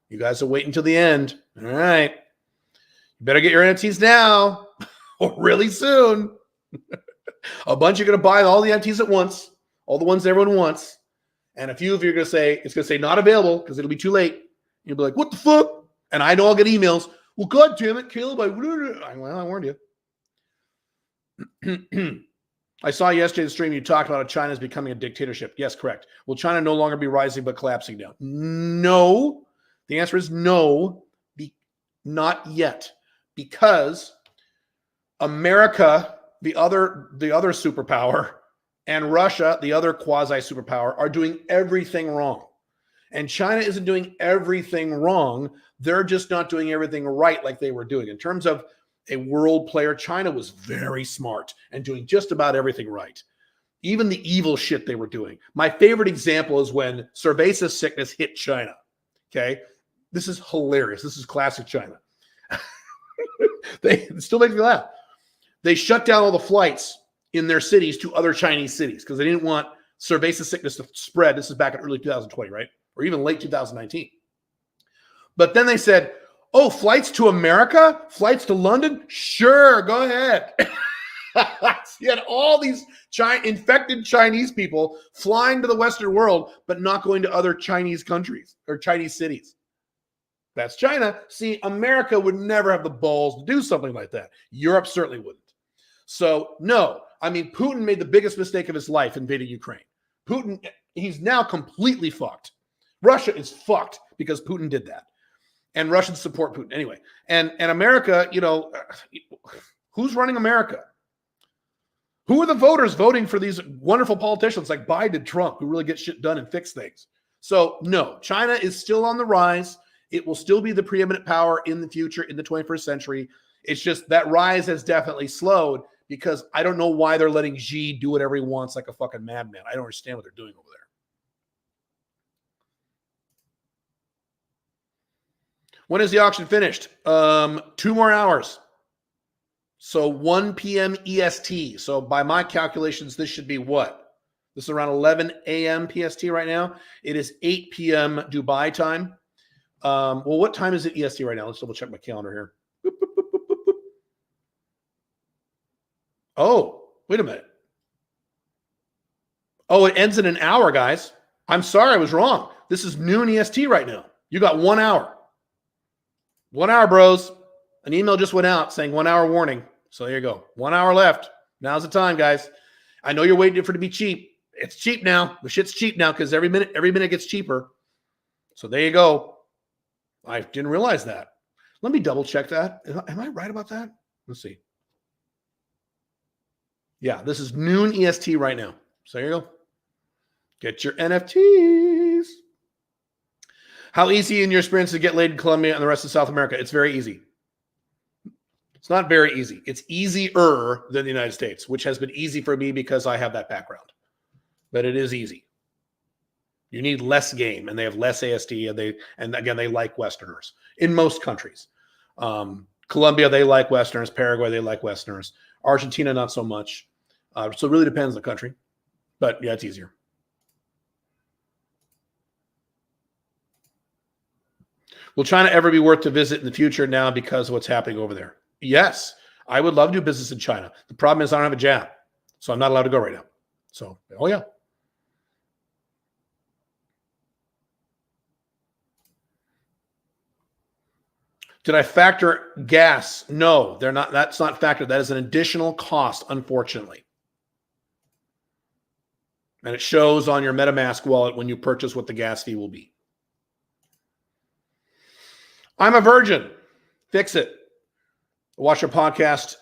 You guys will wait until the end. All right. You better get your NFTs now or really soon. A bunch are going to buy all the NFTs at once, all the ones everyone wants. And a few of you are going to say, it's going to say not available because it'll be too late. You'll be like, what the fuck? And I know I'll get emails. Well, God damn it, Caleb. Well, I warned you. I saw yesterday the stream you talked about China's becoming a dictatorship. Yes, correct. Will China no longer be rising but collapsing down? No. The answer is no, not yet. Because America, the other superpower, and Russia, the other quasi-superpower, are doing everything wrong. And China isn't doing everything wrong. They're just not doing everything right like they were doing. In terms of a world player, China was very smart and doing just about everything right. Even the evil shit they were doing. My favorite example is when cerveza sickness hit China. Okay? This is hilarious. This is classic China. It still makes me laugh. They shut down all the flights in their cities to other Chinese cities because they didn't want cerveza sickness to spread. This is back in early 2020, right? Or even late 2019. But then they said, oh, flights to America? Flights to London? Sure, go ahead. You had all these infected Chinese people flying to the Western world, but not going to other Chinese countries or Chinese cities. That's China. See, America would never have the balls to do something like that. Europe certainly wouldn't. So, no. I mean, Putin made the biggest mistake of his life invading Ukraine. Putin, he's now completely fucked. Russia is fucked because Putin did that. And Russians support Putin anyway. And America, who's running America? Who are the voters voting for these wonderful politicians like Biden, Trump, who really get shit done and fix things? So, no, China is still on the rise. It will still be the preeminent power in the future, in the 21st century. It's just that rise has definitely slowed because I don't know why they're letting Xi do whatever he wants like a fucking madman. I don't understand what they're doing over there. When is the auction finished? 2 more hours. So 1 p.m. EST. So by my calculations, this should be what? This is around 11 a.m. PST right now. It is 8 p.m. Dubai time. Well, what time is it EST right now? Let's double check my calendar here. Boop, boop, boop, boop, boop, boop. Oh, wait a minute. Oh, it ends in an hour, guys. I'm sorry, I was wrong. This is noon EST right now. You got 1 hour. 1 hour, bros. An email just went out saying 1 hour warning. So there you go. 1 hour left. Now's the time, guys. I know you're waiting for it to be cheap. It's cheap now. The shit's cheap now because every minute gets cheaper. So there you go. I didn't realize that. Let me double check that. Am I right about that? Let's see. Yeah, this is noon EST right now. So there you go. Get your NFTs. How easy in your experience to get laid in Colombia and the rest of South America? It's very easy. It's not very easy. It's easier than the United States, which has been easy for me because I have that background. But it is easy. You need less game, and they have less ASD, and again, they like Westerners in most countries. Colombia, they like Westerners. Paraguay, they like Westerners. Argentina, not so much. So it really depends on the country. But yeah, it's easier. Will China ever be worth to visit in the future now because of what's happening over there? Yes, I would love to do business in China. The problem is I don't have a jab, so I'm not allowed to go right now. So, oh yeah. Did I factor gas? No, they're not. That's not factored. That is an additional cost, unfortunately. And it shows on your MetaMask wallet when you purchase what the gas fee will be. I'm a virgin. Fix it. Watch your podcast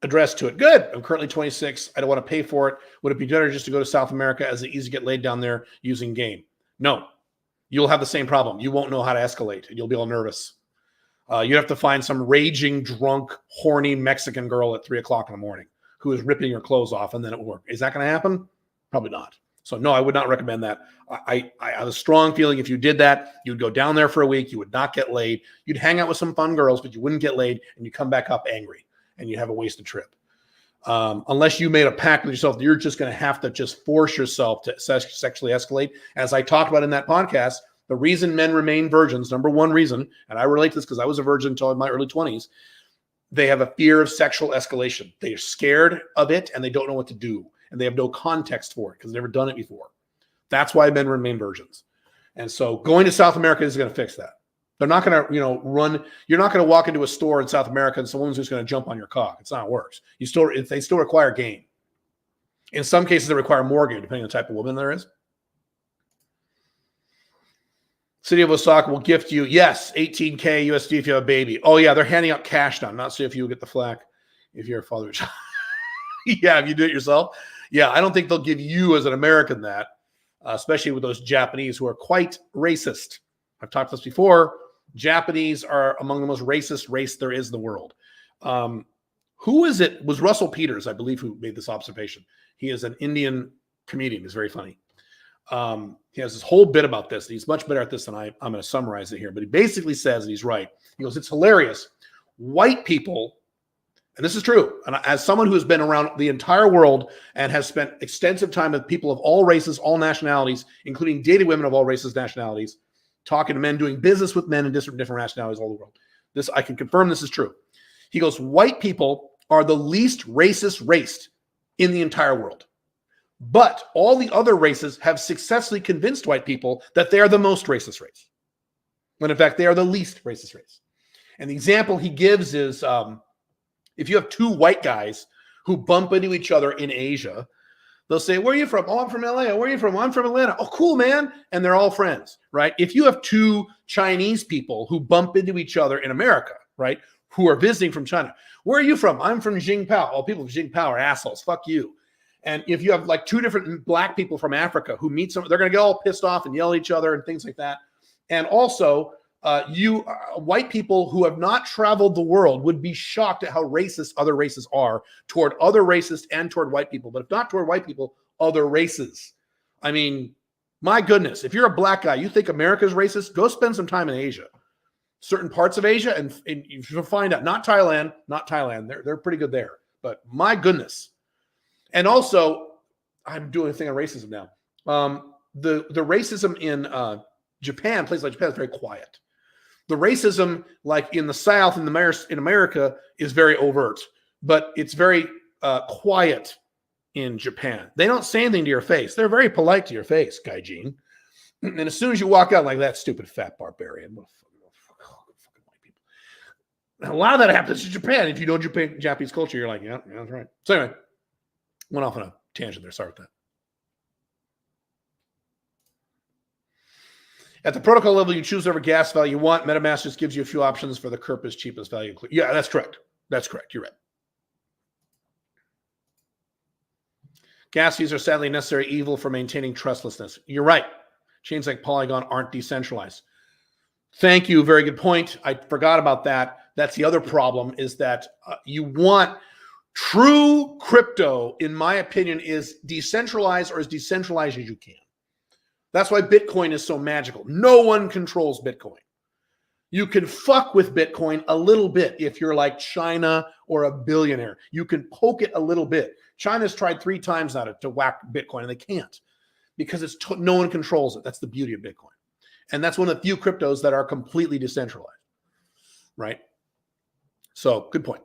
addressed to it. Good. I'm currently 26. I don't want to pay for it. Would it be better just to go to South America as it's easy to get laid down there using game? No. You'll have the same problem. You won't know how to escalate. You'll be all nervous. You have to find some raging, drunk, horny Mexican girl at 3 o'clock in the morning who is ripping your clothes off, and then it will work. Is that going to happen? Probably not. So no, I would not recommend that. I have a strong feeling if you did that, you'd go down there for a week, you would not get laid. You'd hang out with some fun girls, but you wouldn't get laid, and you come back up angry, and you have a wasted trip. Unless you made a pact with yourself, you're just going to have to just force yourself to sexually escalate. As I talked about in that podcast, the reason men remain virgins, number one reason, and I relate to this because I was a virgin until my early 20s, they have a fear of sexual escalation. They are scared of it, and they don't know what to do. And they have no context for it because they've never done it before. That's why men remain virgins. And so going to South America is going to fix that. They're not going to, run. You're not going to walk into a store in South America and someone's just going to jump on your cock. It's not how it works. They still require game. In some cases, they require more game, depending on the type of woman there is. City of Osaka will gift you, yes, $18K USD if you have a baby. Oh, yeah, they're handing out cash now. Not so if you get the flack if you're a father of a child. Yeah, if you do it yourself. Yeah, I don't think they'll give you as an American that, especially with those Japanese who are quite racist. I've talked about this before. Japanese are among the most racist race there is in the world. Who is it? Was Russell Peters, I believe, who made this observation. He is an Indian comedian. He's very funny. He has this whole bit about this. He's much better at this than I'm going to summarize it here. But he basically says, and he's right, he goes, it's hilarious. White people, and this is true, and as someone who has been around the entire world and has spent extensive time with people of all races, all nationalities, including dating women of all races, nationalities, talking to men, doing business with men in different nationalities all over the world. This, I can confirm this is true. He goes, white people are the least racist race in the entire world. But all the other races have successfully convinced white people that they are the most racist race, when in fact they are the least racist race. And the example he gives is if you have two white guys who bump into each other in Asia, they'll say, where are you from? Oh, I'm from LA. Where are you from? I'm from Atlanta. Oh, cool, man. And they're all friends, right? If you have two Chinese people who bump into each other in America, right, who are visiting from China, where are you from? I'm from Jingpao. Oh, people from Jingpao are assholes. Fuck you. And if you have like two different black people from Africa who meet someone, they're going to get all pissed off and yell at each other and things like that. And also, white people who have not traveled the world would be shocked at how racist other races are toward other races and toward white people. But if not toward white people, other races. I mean, my goodness, if you're a black guy, you think America's racist, go spend some time in Asia. Certain parts of Asia, and you'll find out. Not Thailand. They're pretty good there. But my goodness. And also, I'm doing a thing on racism now. The racism in Japan, places like Japan, is very quiet. The racism, like in the South, in America, is very overt, but it's very quiet in Japan. They don't say anything to your face. They're very polite to your face, Gaijin. And as soon as you walk out, like that stupid fat barbarian. What fucking white people. And a lot of that happens in Japan. If you know Japanese culture, you're like, yeah, that's right. So anyway. Went off on a tangent there. Sorry about that. At the protocol level, you choose whatever gas value you want. MetaMask just gives you a few options for the CURP's cheapest value. Yeah, that's correct. That's correct. You're right. Gas fees are sadly a necessary evil for maintaining trustlessness. You're right. Chains like Polygon aren't decentralized. Thank you. Very good point. I forgot about that. That's the other problem, is that you want... True crypto, in my opinion, is decentralized, or as decentralized as you can. That's why Bitcoin is so magical. No one controls Bitcoin. You can fuck with Bitcoin a little bit if you're like China or a billionaire. You can poke it a little bit. China's tried 3 times now to whack Bitcoin, and they can't because no one controls it. That's the beauty of Bitcoin. And that's one of the few cryptos that are completely decentralized, right? So, good point.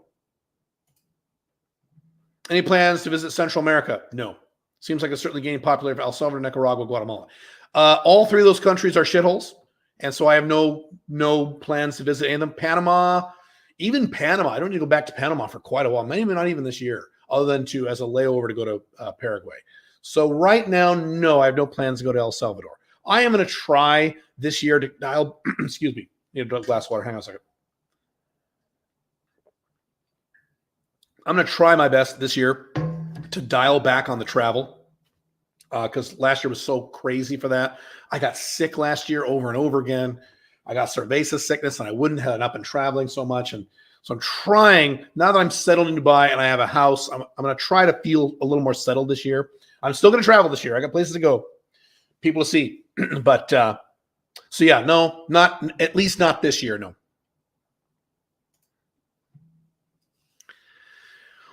Any plans to visit Central America? No. Seems like it's certainly gaining popularity for El Salvador, Nicaragua, Guatemala. All 3 of those countries are shitholes. And so I have no plans to visit any of them. Panama, even Panama. I don't need to go back to Panama for quite a while. Maybe not even this year, other than as a layover to go to Paraguay. So right now, no, I have no plans to go to El Salvador. I am going to try this year to dial, excuse me, need a glass of water. Hang on a second. I'm going to try my best this year to dial back on the travel because last year was so crazy for that. I got sick last year over and over again. I got cerveza sickness and I wouldn't have up and traveling so much. And so I'm trying, now that I'm settled in Dubai and I have a house, I'm going to try to feel a little more settled this year. I'm still going to travel this year. I got places to go, people to see. But so yeah, no, not at least not this year. No.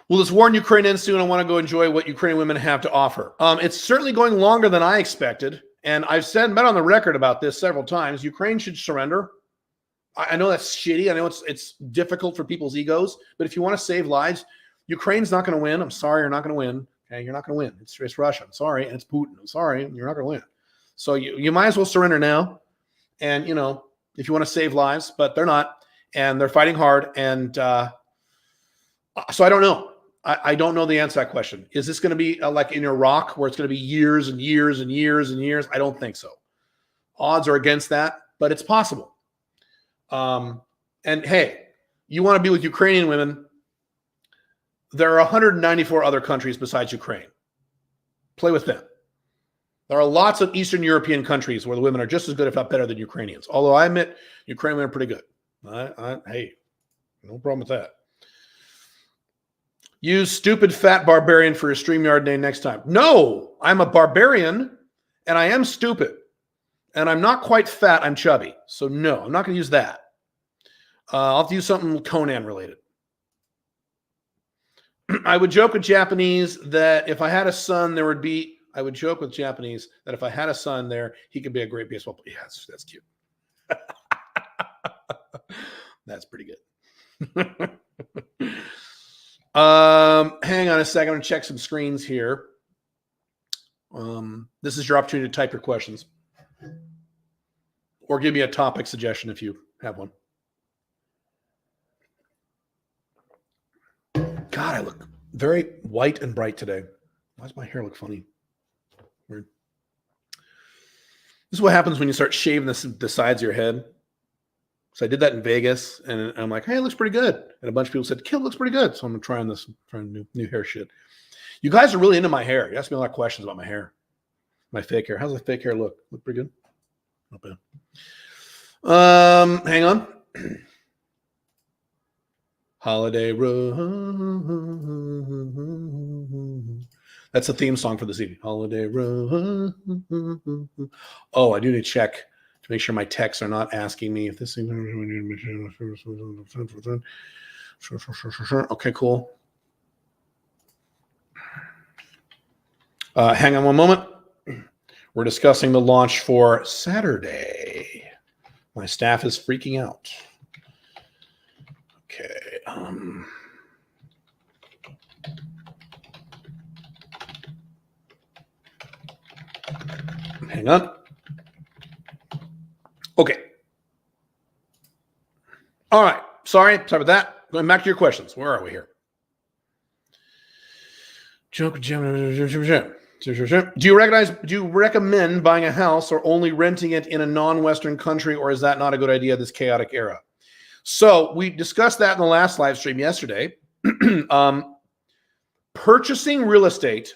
Will this war in Ukraine end soon? I want to go enjoy what Ukrainian women have to offer. It's certainly going longer than I expected. And I've been on the record about this several times. Ukraine should surrender. I know that's shitty. I know it's difficult for people's egos. But if you want to save lives, Ukraine's not going to win. I'm sorry, you're not going to win. Okay, you're not going to win. It's Russia. I'm sorry. And it's Putin. I'm sorry. You're not going to win. So you might as well surrender now. And, you know, if you want to save lives, but they're not. And they're fighting hard. And so I don't know. I don't know the answer to that question. Is this going to be like in Iraq where it's going to be years and years and years and years? I don't think so. Odds are against that, but it's possible. And hey, you want to be with Ukrainian women. There are 194 other countries besides Ukraine. Play with them. There are lots of Eastern European countries where the women are just as good, if not better, than Ukrainians. Although I admit Ukrainian women are pretty good. Hey, no problem with that. Use stupid fat barbarian for your StreamYard name next time. No, I'm a barbarian and I am stupid. And I'm not quite fat, I'm chubby. So no, I'm not going to use that. I'll have to use something Conan related. I would joke with Japanese that if I had a son, I would joke with Japanese that if I had a son there, he could be a great baseball player. Yes, that's cute. That's pretty good. Hang on a second. I'm going to check some screens here. This is your opportunity to type your questions or give me a topic suggestion if you have one. God, I look very white and bright today. Why does my hair look funny? Weird. This is what happens when you start shaving the sides of your head. So I did that in Vegas, and I'm like, hey, it looks pretty good. And a bunch of people said, Kill looks pretty good. So I'm trying new hair shit. You guys are really into my hair. You asked me a lot of questions about my hair, my fake hair. How's the fake hair look? Look pretty good? Not bad. Hang on. Holiday Road. That's the theme song for this evening. Holiday Road. Oh, I do need to check to make sure my texts are not asking me if this thing. Okay, cool. Hang on one moment. We're discussing the launch for Saturday. My staff is freaking out. Okay. Hang on. Okay. All right. Sorry about that. Going back to your questions. Where are we here? Do you recommend buying a house or only renting it in a non-Western country, or is that not a good idea this chaotic era? So we discussed that in the last live stream yesterday. Purchasing real estate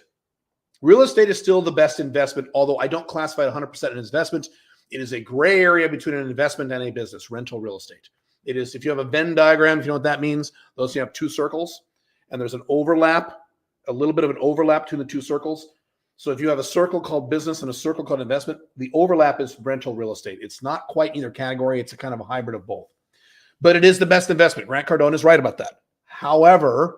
is still the best investment, although I don't classify it 100% an investment. It is a gray area between an investment and a business, rental real estate. It is, if you have a Venn diagram, if you know what that means, those you have two circles, and there's an overlap, a little bit of an overlap between the two circles. So if you have a circle called business and a circle called investment, the overlap is rental real estate. It's not quite either category. It's a kind of a hybrid of both. But it is the best investment. Grant Cardone is right about that. However,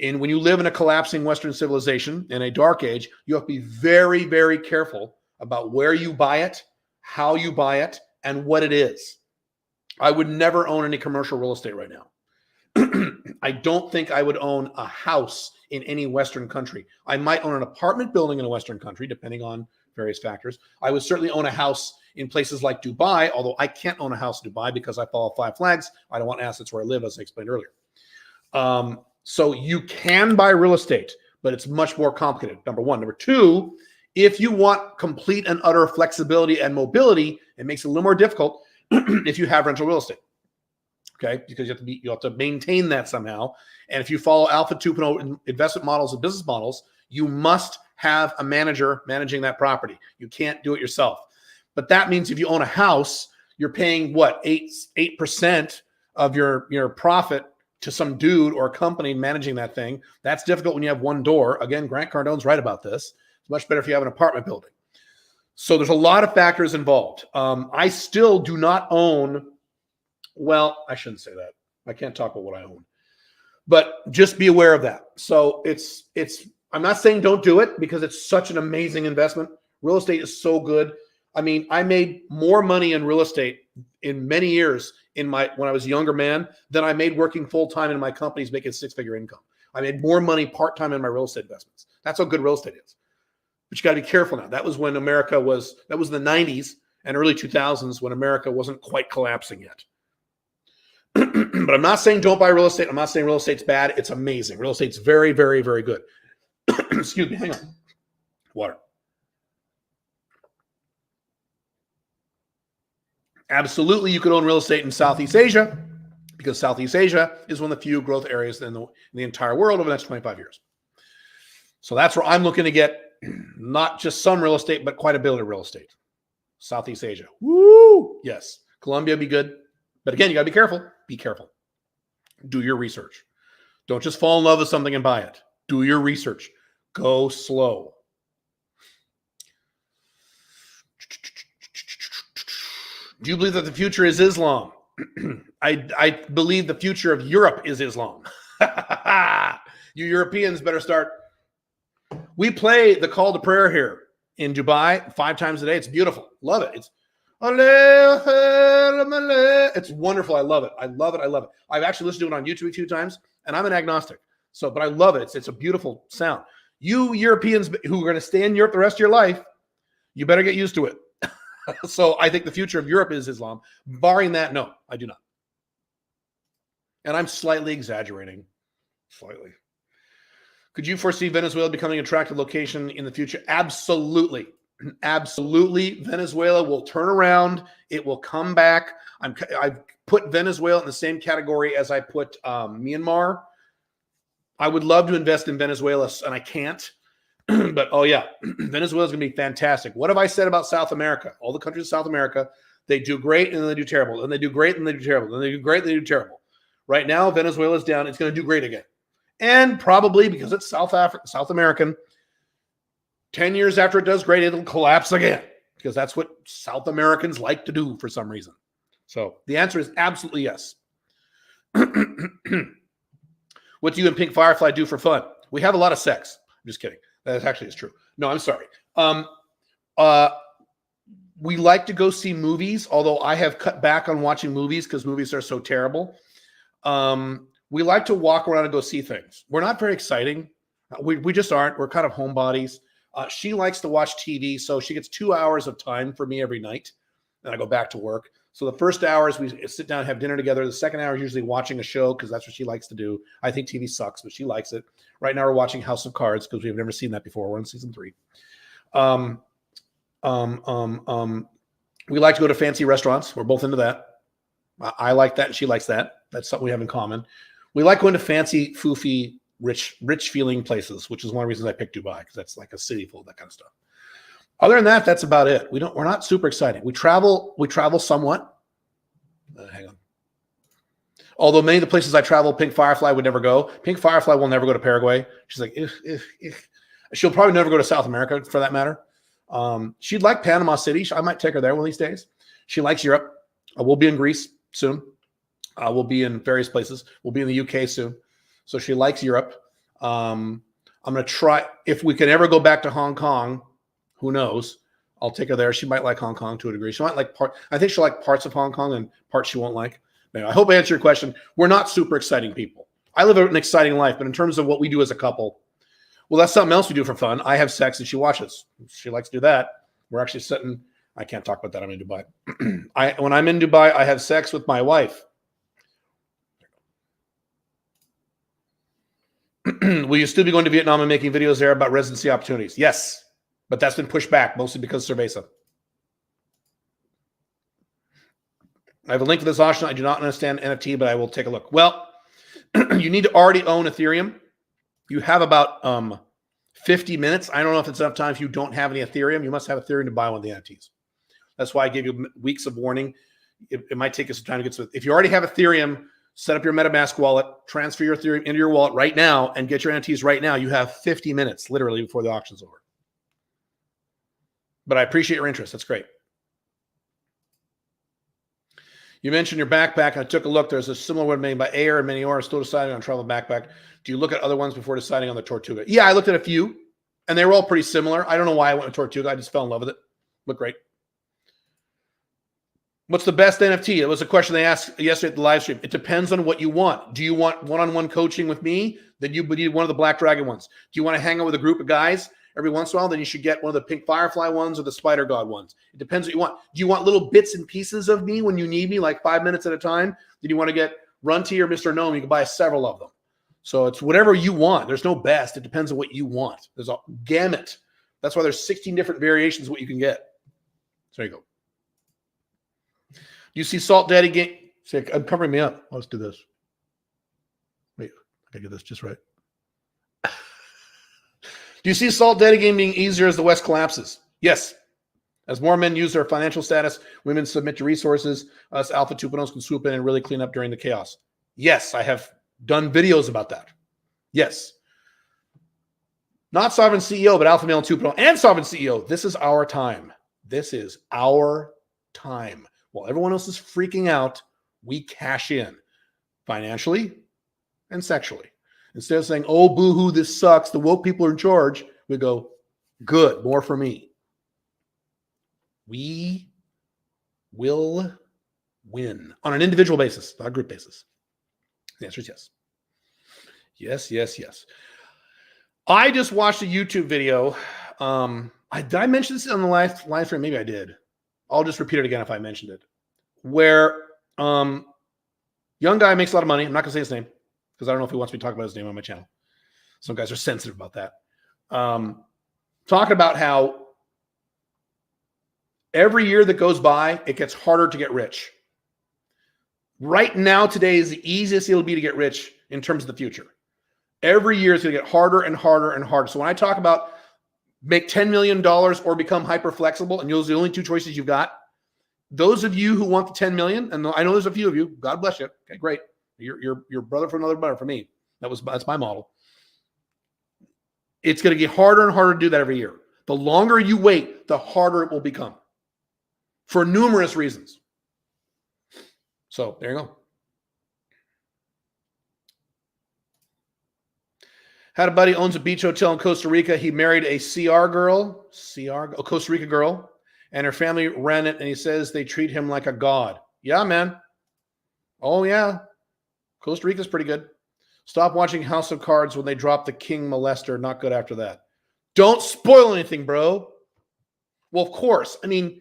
when you live in a collapsing Western civilization in a dark age, you have to be very, very careful about where you buy it, how you buy it, and what it is. I would never own any commercial real estate right now. I don't think I would own a house in any Western country. I might own an apartment building in a Western country, depending on various factors. I would certainly own a house in places like Dubai, although I can't own a house in Dubai because I follow 5 flags. I don't want assets where I live, as I explained earlier. So you can buy real estate, but it's much more complicated, number one. Number two, if you want complete and utter flexibility and mobility, it makes it a little more difficult if you have rental real estate. Okay, because you have to maintain that somehow. And if you follow Alpha 2.0 investment models and business models, you must have a manager managing that property. You can't do it yourself. But that means if you own a house, you're paying what, 8% of your profit to some dude or a company managing that thing. That's difficult when you have one door. Again, Grant Cardone's right about this. It's much better if you have an apartment building. So there's a lot of factors involved. I still do not own. Well, I shouldn't say that. I can't talk about what I own, but just be aware of that. So I'm not saying don't do it because it's such an amazing investment. Real estate is so good. I mean, I made more money in real estate in many years when I was a younger man than I made working full-time in my companies making 6-figure income. I made more money part-time in my real estate investments. That's how good real estate is. But you got to be careful now. That was when that was the 90s and early 2000s when America wasn't quite collapsing yet. But I'm not saying don't buy real estate. I'm not saying real estate's bad. It's amazing. Real estate's very, very, very good. Excuse me. Hang on. Water. Absolutely, you could own real estate in Southeast Asia because Southeast Asia is one of the few growth areas in the entire world over the next 25 years. So that's where I'm looking to get not just some real estate, but quite a bit of real estate. Southeast Asia. Woo! Yes. Colombia would be good. But again, you got to be careful. Be careful. Do your research. Don't just fall in love with something and buy it. Do your research. Go slow. Do you believe that the future is Islam? I believe the future of Europe is Islam. You Europeans better start. We play the call to prayer here in Dubai 5 times a day. It's beautiful. Love it. It's wonderful. I love it. I love it. I love it. I've actually listened to it on YouTube a few times, and I'm an agnostic. But I love it. It's a beautiful sound. You Europeans who are going to stay in Europe the rest of your life, you better get used to it. So I think the future of Europe is Islam. Barring that, no, I do not. And I'm slightly exaggerating. Slightly. Could you foresee Venezuela becoming an attractive location in the future? Absolutely. Absolutely. Venezuela will turn around. It will come back. I've put Venezuela in the same category as I put Myanmar. I would love to invest in Venezuela, and I can't. But, oh, yeah, Venezuela is going to be fantastic. What have I said about South America? All the countries of South America, they do great, and then they do terrible. And they do great, and they do terrible. And they do great, and they do terrible. Right now, Venezuela is down. It's going to do great again. And probably because it's South American, 10 years after it does great, it'll collapse again because that's what South Americans like to do for some reason. So the answer is absolutely yes. What do you and Pink Firefly do for fun? We have a lot of sex. I'm just kidding. That actually is true. No, I'm sorry. We like to go see movies, although I have cut back on watching movies because movies are so terrible. We like to walk around and go see things. We're not very exciting. We just aren't. We're kind of homebodies. She likes to watch TV, so she gets 2 hours of time for me every night. Then I go back to work. So the first hour is we sit down and have dinner together. The second hour is usually watching a show because that's what she likes to do. I think TV sucks, but she likes it. Right now we're watching House of Cards because we've never seen that before. We're in season 3. We like to go to fancy restaurants. We're both into that. I like that and she likes that. That's something we have in common. We like going to fancy, foofy, rich feeling places, which is one of the reasons I picked Dubai because that's like a city full of that kind of stuff. Other than that, that's about it. We're not super exciting. We travel somewhat. Hang on. Although many of the places I travel, Pink Firefly would never go. Pink Firefly will never go to Paraguay. She's like, if. She'll probably never go to South America for that matter. She'd like Panama City. I might take her there one of these days. She likes Europe. We'll be in Greece soon. We'll be in various places. We'll be in the UK soon. So she likes Europe. I'm going to try, if we can ever go back to Hong Kong, who knows? I'll take her there. She might like Hong Kong to a degree. She might like I think she'll like parts of Hong Kong and parts she won't like. Anyway, I hope I answered your question. We're not super exciting people. I live an exciting life, but in terms of what we do as a couple, well, that's something else we do for fun. I have sex and she watches. She likes to do that. We're actually sitting, I can't talk about that. I'm in Dubai. When I'm in Dubai, I have sex with my wife. Will you still be going to Vietnam and making videos there about residency opportunities? Yes, but that's been pushed back mostly because of Cerveza. I have a link to this auction. I do not understand NFT, but I will take a look. Well, you need to already own Ethereum. You have about 50 minutes. I don't know if it's enough time if you don't have any Ethereum. You must have Ethereum to buy one of the NFTs. That's why I gave you weeks of warning. It might take you some time to get to it. If you already have Ethereum, set up your MetaMask wallet, transfer your Ethereum into your wallet right now, and get your NFTs right now. You have 50 minutes, literally, before the auction's over. But I appreciate your interest. That's great. You mentioned your backpack. I took a look. There's a similar one made by Ayer and Menior. Still deciding on travel backpack. Do you look at other ones before deciding on the Tortuga? Yeah, I looked at a few, and they were all pretty similar. I don't know why I went with Tortuga. I just fell in love with it. Looked great. What's the best NFT? It was a question they asked yesterday at the live stream. It depends on what you want. Do you want one-on-one coaching with me? Then you would need one of the Black Dragon ones. Do you want to hang out with a group of guys every once in a while? Then you should get one of the Pink Firefly ones or the Spider God ones. It depends what you want. Do you want little bits and pieces of me when you need me, like 5 minutes at a time? Then you want to get Runty or Mr. Gnome? You can buy several of them. So it's whatever you want. There's no best. It depends on what you want. There's a gamut. That's why there's 16 different variations of what you can get. So there you go. You see Salt Daddy game. See, I'm covering me up. Let's do this. Wait, I gotta get this just right. Do you see Salt Daddy game being easier as the West collapses? Yes. As more men use their financial status, women submit to resources, us Alpha 2.0s can swoop in and really clean up during the chaos. Yes, I have done videos about that. Yes. Not Sovereign CEO, but Alpha Male 2.0 and Sovereign CEO. This is our time. This is our time. While everyone else is freaking out, we cash in financially and sexually. Instead of saying, oh, boo-hoo, this sucks, the woke people are in charge, we go, good, more for me. We will win on an individual basis, not a group basis. The answer is yes. Yes, yes, yes. I just watched a YouTube video. Did I mention this on the live stream? Maybe I did. I'll just repeat it again if I mentioned it. Where young guy makes a lot of money. I'm not going to say his name because I don't know if he wants me to talk about his name on my channel. Some guys are sensitive about that. Talking about how every year that goes by, it gets harder to get rich. Right now, today is the easiest it'll be to get rich in terms of the future. Every year it's going to get harder and harder and harder. So when I talk about make $10 million or become hyper flexible, and those are the only two choices you've got. Those of you who want the 10 million, and I know there's a few of you, God bless you. Okay, great. You're brother for another brother for me. That's my model. It's going to get harder and harder to do that every year. The longer you wait, the harder it will become for numerous reasons. So there you go. Had a buddy owns a beach hotel in Costa Rica. He married a Costa Rica girl, and her family ran it, and he says they treat him like a god. Yeah, man. Oh, yeah. Costa Rica's pretty good. Stop watching House of Cards when they drop the king molester. Not good after that. Don't spoil anything, bro. Well, of course. I mean,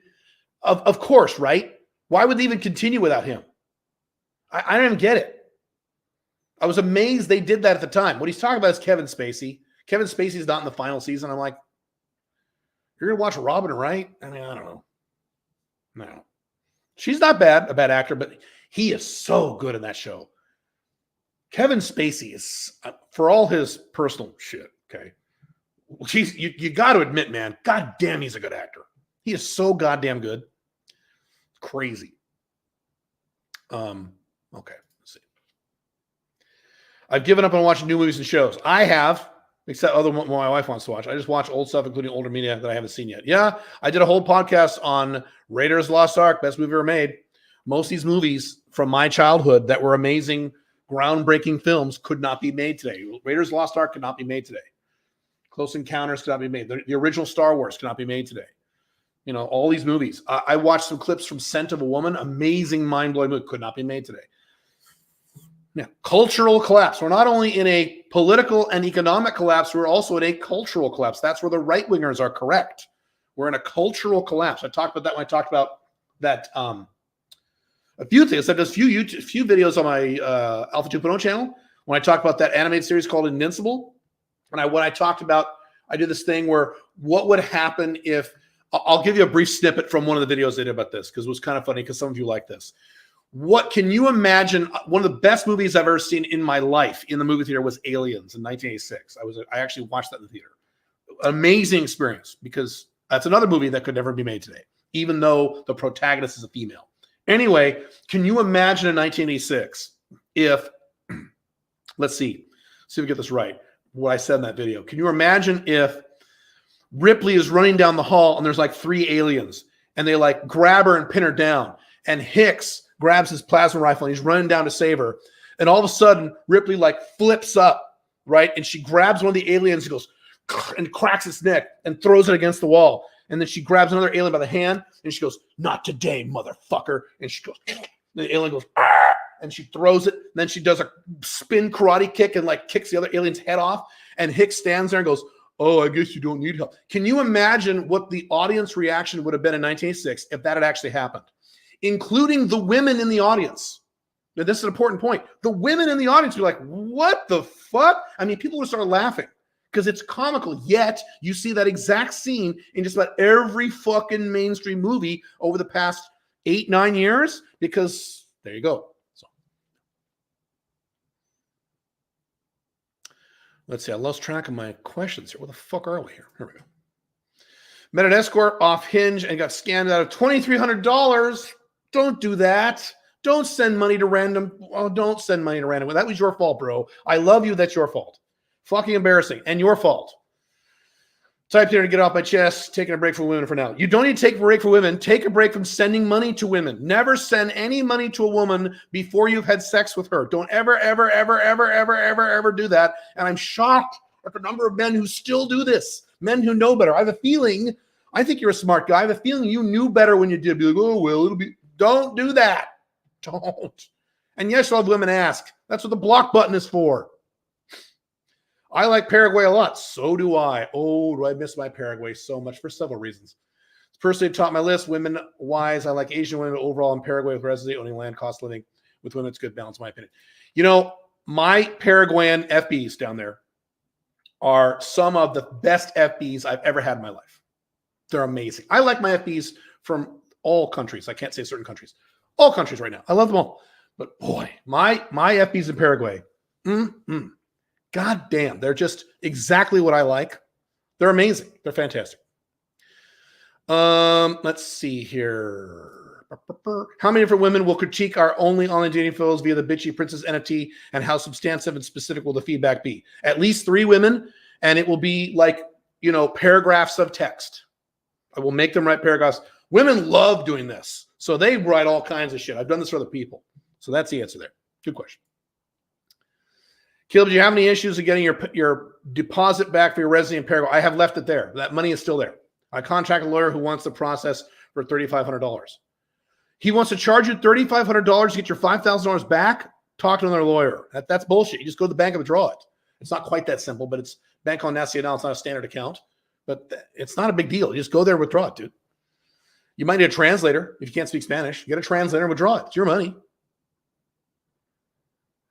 of course, right? Why would they even continue without him? I don't even get it. I was amazed they did that at the time. What he's talking about is Kevin Spacey. Kevin Spacey's not in the final season. I'm like, you're going to watch Robin Wright? I mean, I don't know. No. She's not bad, a bad actor, but he is so good in that show. Kevin Spacey is, for all his personal shit, okay, you got to admit, man, God damn, he's a good actor. He is so goddamn good. Crazy. Okay. I've given up on watching new movies and shows. I have. except other what my wife wants to watch. I just watch old stuff, including older media that I haven't seen yet. Yeah, I did a whole podcast on Raiders of the Lost Ark, best movie ever made. Most of these movies from my childhood that were amazing, groundbreaking films could not be made today. Raiders of the Lost Ark could not be made today. Close Encounters could not be made. The original Star Wars could not be made today. You know, all these movies. I watched some clips from Scent of a Woman. Amazing, mind-blowing movie. Could not be made today. Yeah, cultural collapse. We're not only in a political and economic collapse, we're also in a cultural collapse. That's where the right-wingers are correct. We're in a cultural collapse. I talked about that when I talked about that a few things. I've done a few videos on my Alpha 2.0 channel when I talked about that animated series called Invincible. And when I talked about, I did this thing where what would happen if, I'll give you a brief snippet from one of the videos I did about this because it was kind of funny because some of you like this. What can you imagine? One of the best movies I've ever seen in my life in the movie theater was Aliens in 1986. I actually watched that in the theater. Amazing experience because that's another movie that could never be made today, even though the protagonist is a female. Anyway, can you imagine in 1986 if, let's see if we get this right, what I said in that video. Can you imagine if Ripley is running down the hall and there's like 3 aliens and they like grab her and pin her down and Hicks grabs his plasma rifle and he's running down to save her. And all of a sudden Ripley like flips up, right? And she grabs one of the aliens and goes and cracks its neck and throws it against the wall. And then she grabs another alien by the hand and she goes, "Not today, motherfucker." And she goes, and the alien goes, "Ah," and she throws it. And then she does a spin karate kick and like kicks the other alien's head off. And Hicks stands there and goes, "Oh, I guess you don't need help." Can you imagine what the audience reaction would have been in 1986 if that had actually happened? Including the women in the audience. Now, this is an important point. The women in the audience would be like, "What the fuck?" I mean, people would start laughing because it's comical. Yet you see that exact scene in just about every fucking mainstream movie over the past 8-9 years because there you go. So let's see. I lost track of my questions here. Where the fuck are we here? Here we go. Met an escort off Hinge and got scammed out of $2,300. Don't do that. Don't send money to random. Oh, don't send money to random. That was your fault, bro. I love you. That's your fault. Fucking embarrassing and your fault. Typed here to get off my chest. Taking a break from women for now. You don't need to take a break for women. Take a break from sending money to women. Never send any money to a woman before you've had sex with her. Don't ever, ever, ever, ever, ever, ever, ever do that. And I'm shocked at the number of men who still do this. Men who know better. I have a feeling, I think you're a smart guy. I have a feeling you knew better when you did. Be like, "Oh, well, it'll be." Don't do that. Don't. And yes, I'll have women ask. That's what the block button is for. I like Paraguay a lot. So do I. Oh, do I miss my Paraguay so much for several reasons. It's personally top my list. Women-wise, I like Asian women overall in Paraguay with residency, owning land, cost of living. With women, it's good balance, in my opinion. You know, my Paraguayan FBs down there are some of the best FBs I've ever had in my life. They're amazing. I like my FBs from all countries. I can't say certain countries. All countries right now. I love them all. But boy, my FBs in Paraguay, god damn, they're just exactly what I like. They're amazing. They're fantastic. Let's see here. How many different women will critique our only online dating photos via the Bitchy Princess NFT, and how substantive and specific will the feedback be? At least 3 women, and it will be like, you know, paragraphs of text. I will make them write paragraphs. Women love doing this. So they write all kinds of shit. I've done this for other people. So that's the answer there. Good question. Caleb, do you have any issues of getting your deposit back for your residency in Paraguay? I have left it there. That money is still there. I contacted a lawyer who wants the process for $3,500. He wants to charge you $3,500 to get your $5,000 back? Talk to another lawyer. That's bullshit. You just go to the bank and withdraw it. It's not quite that simple, but it's Banco Nacional. It's not a standard account. But it's not a big deal. You just go there and withdraw it, dude. You might need a translator if you can't speak Spanish. Get a translator and withdraw it. It's your money.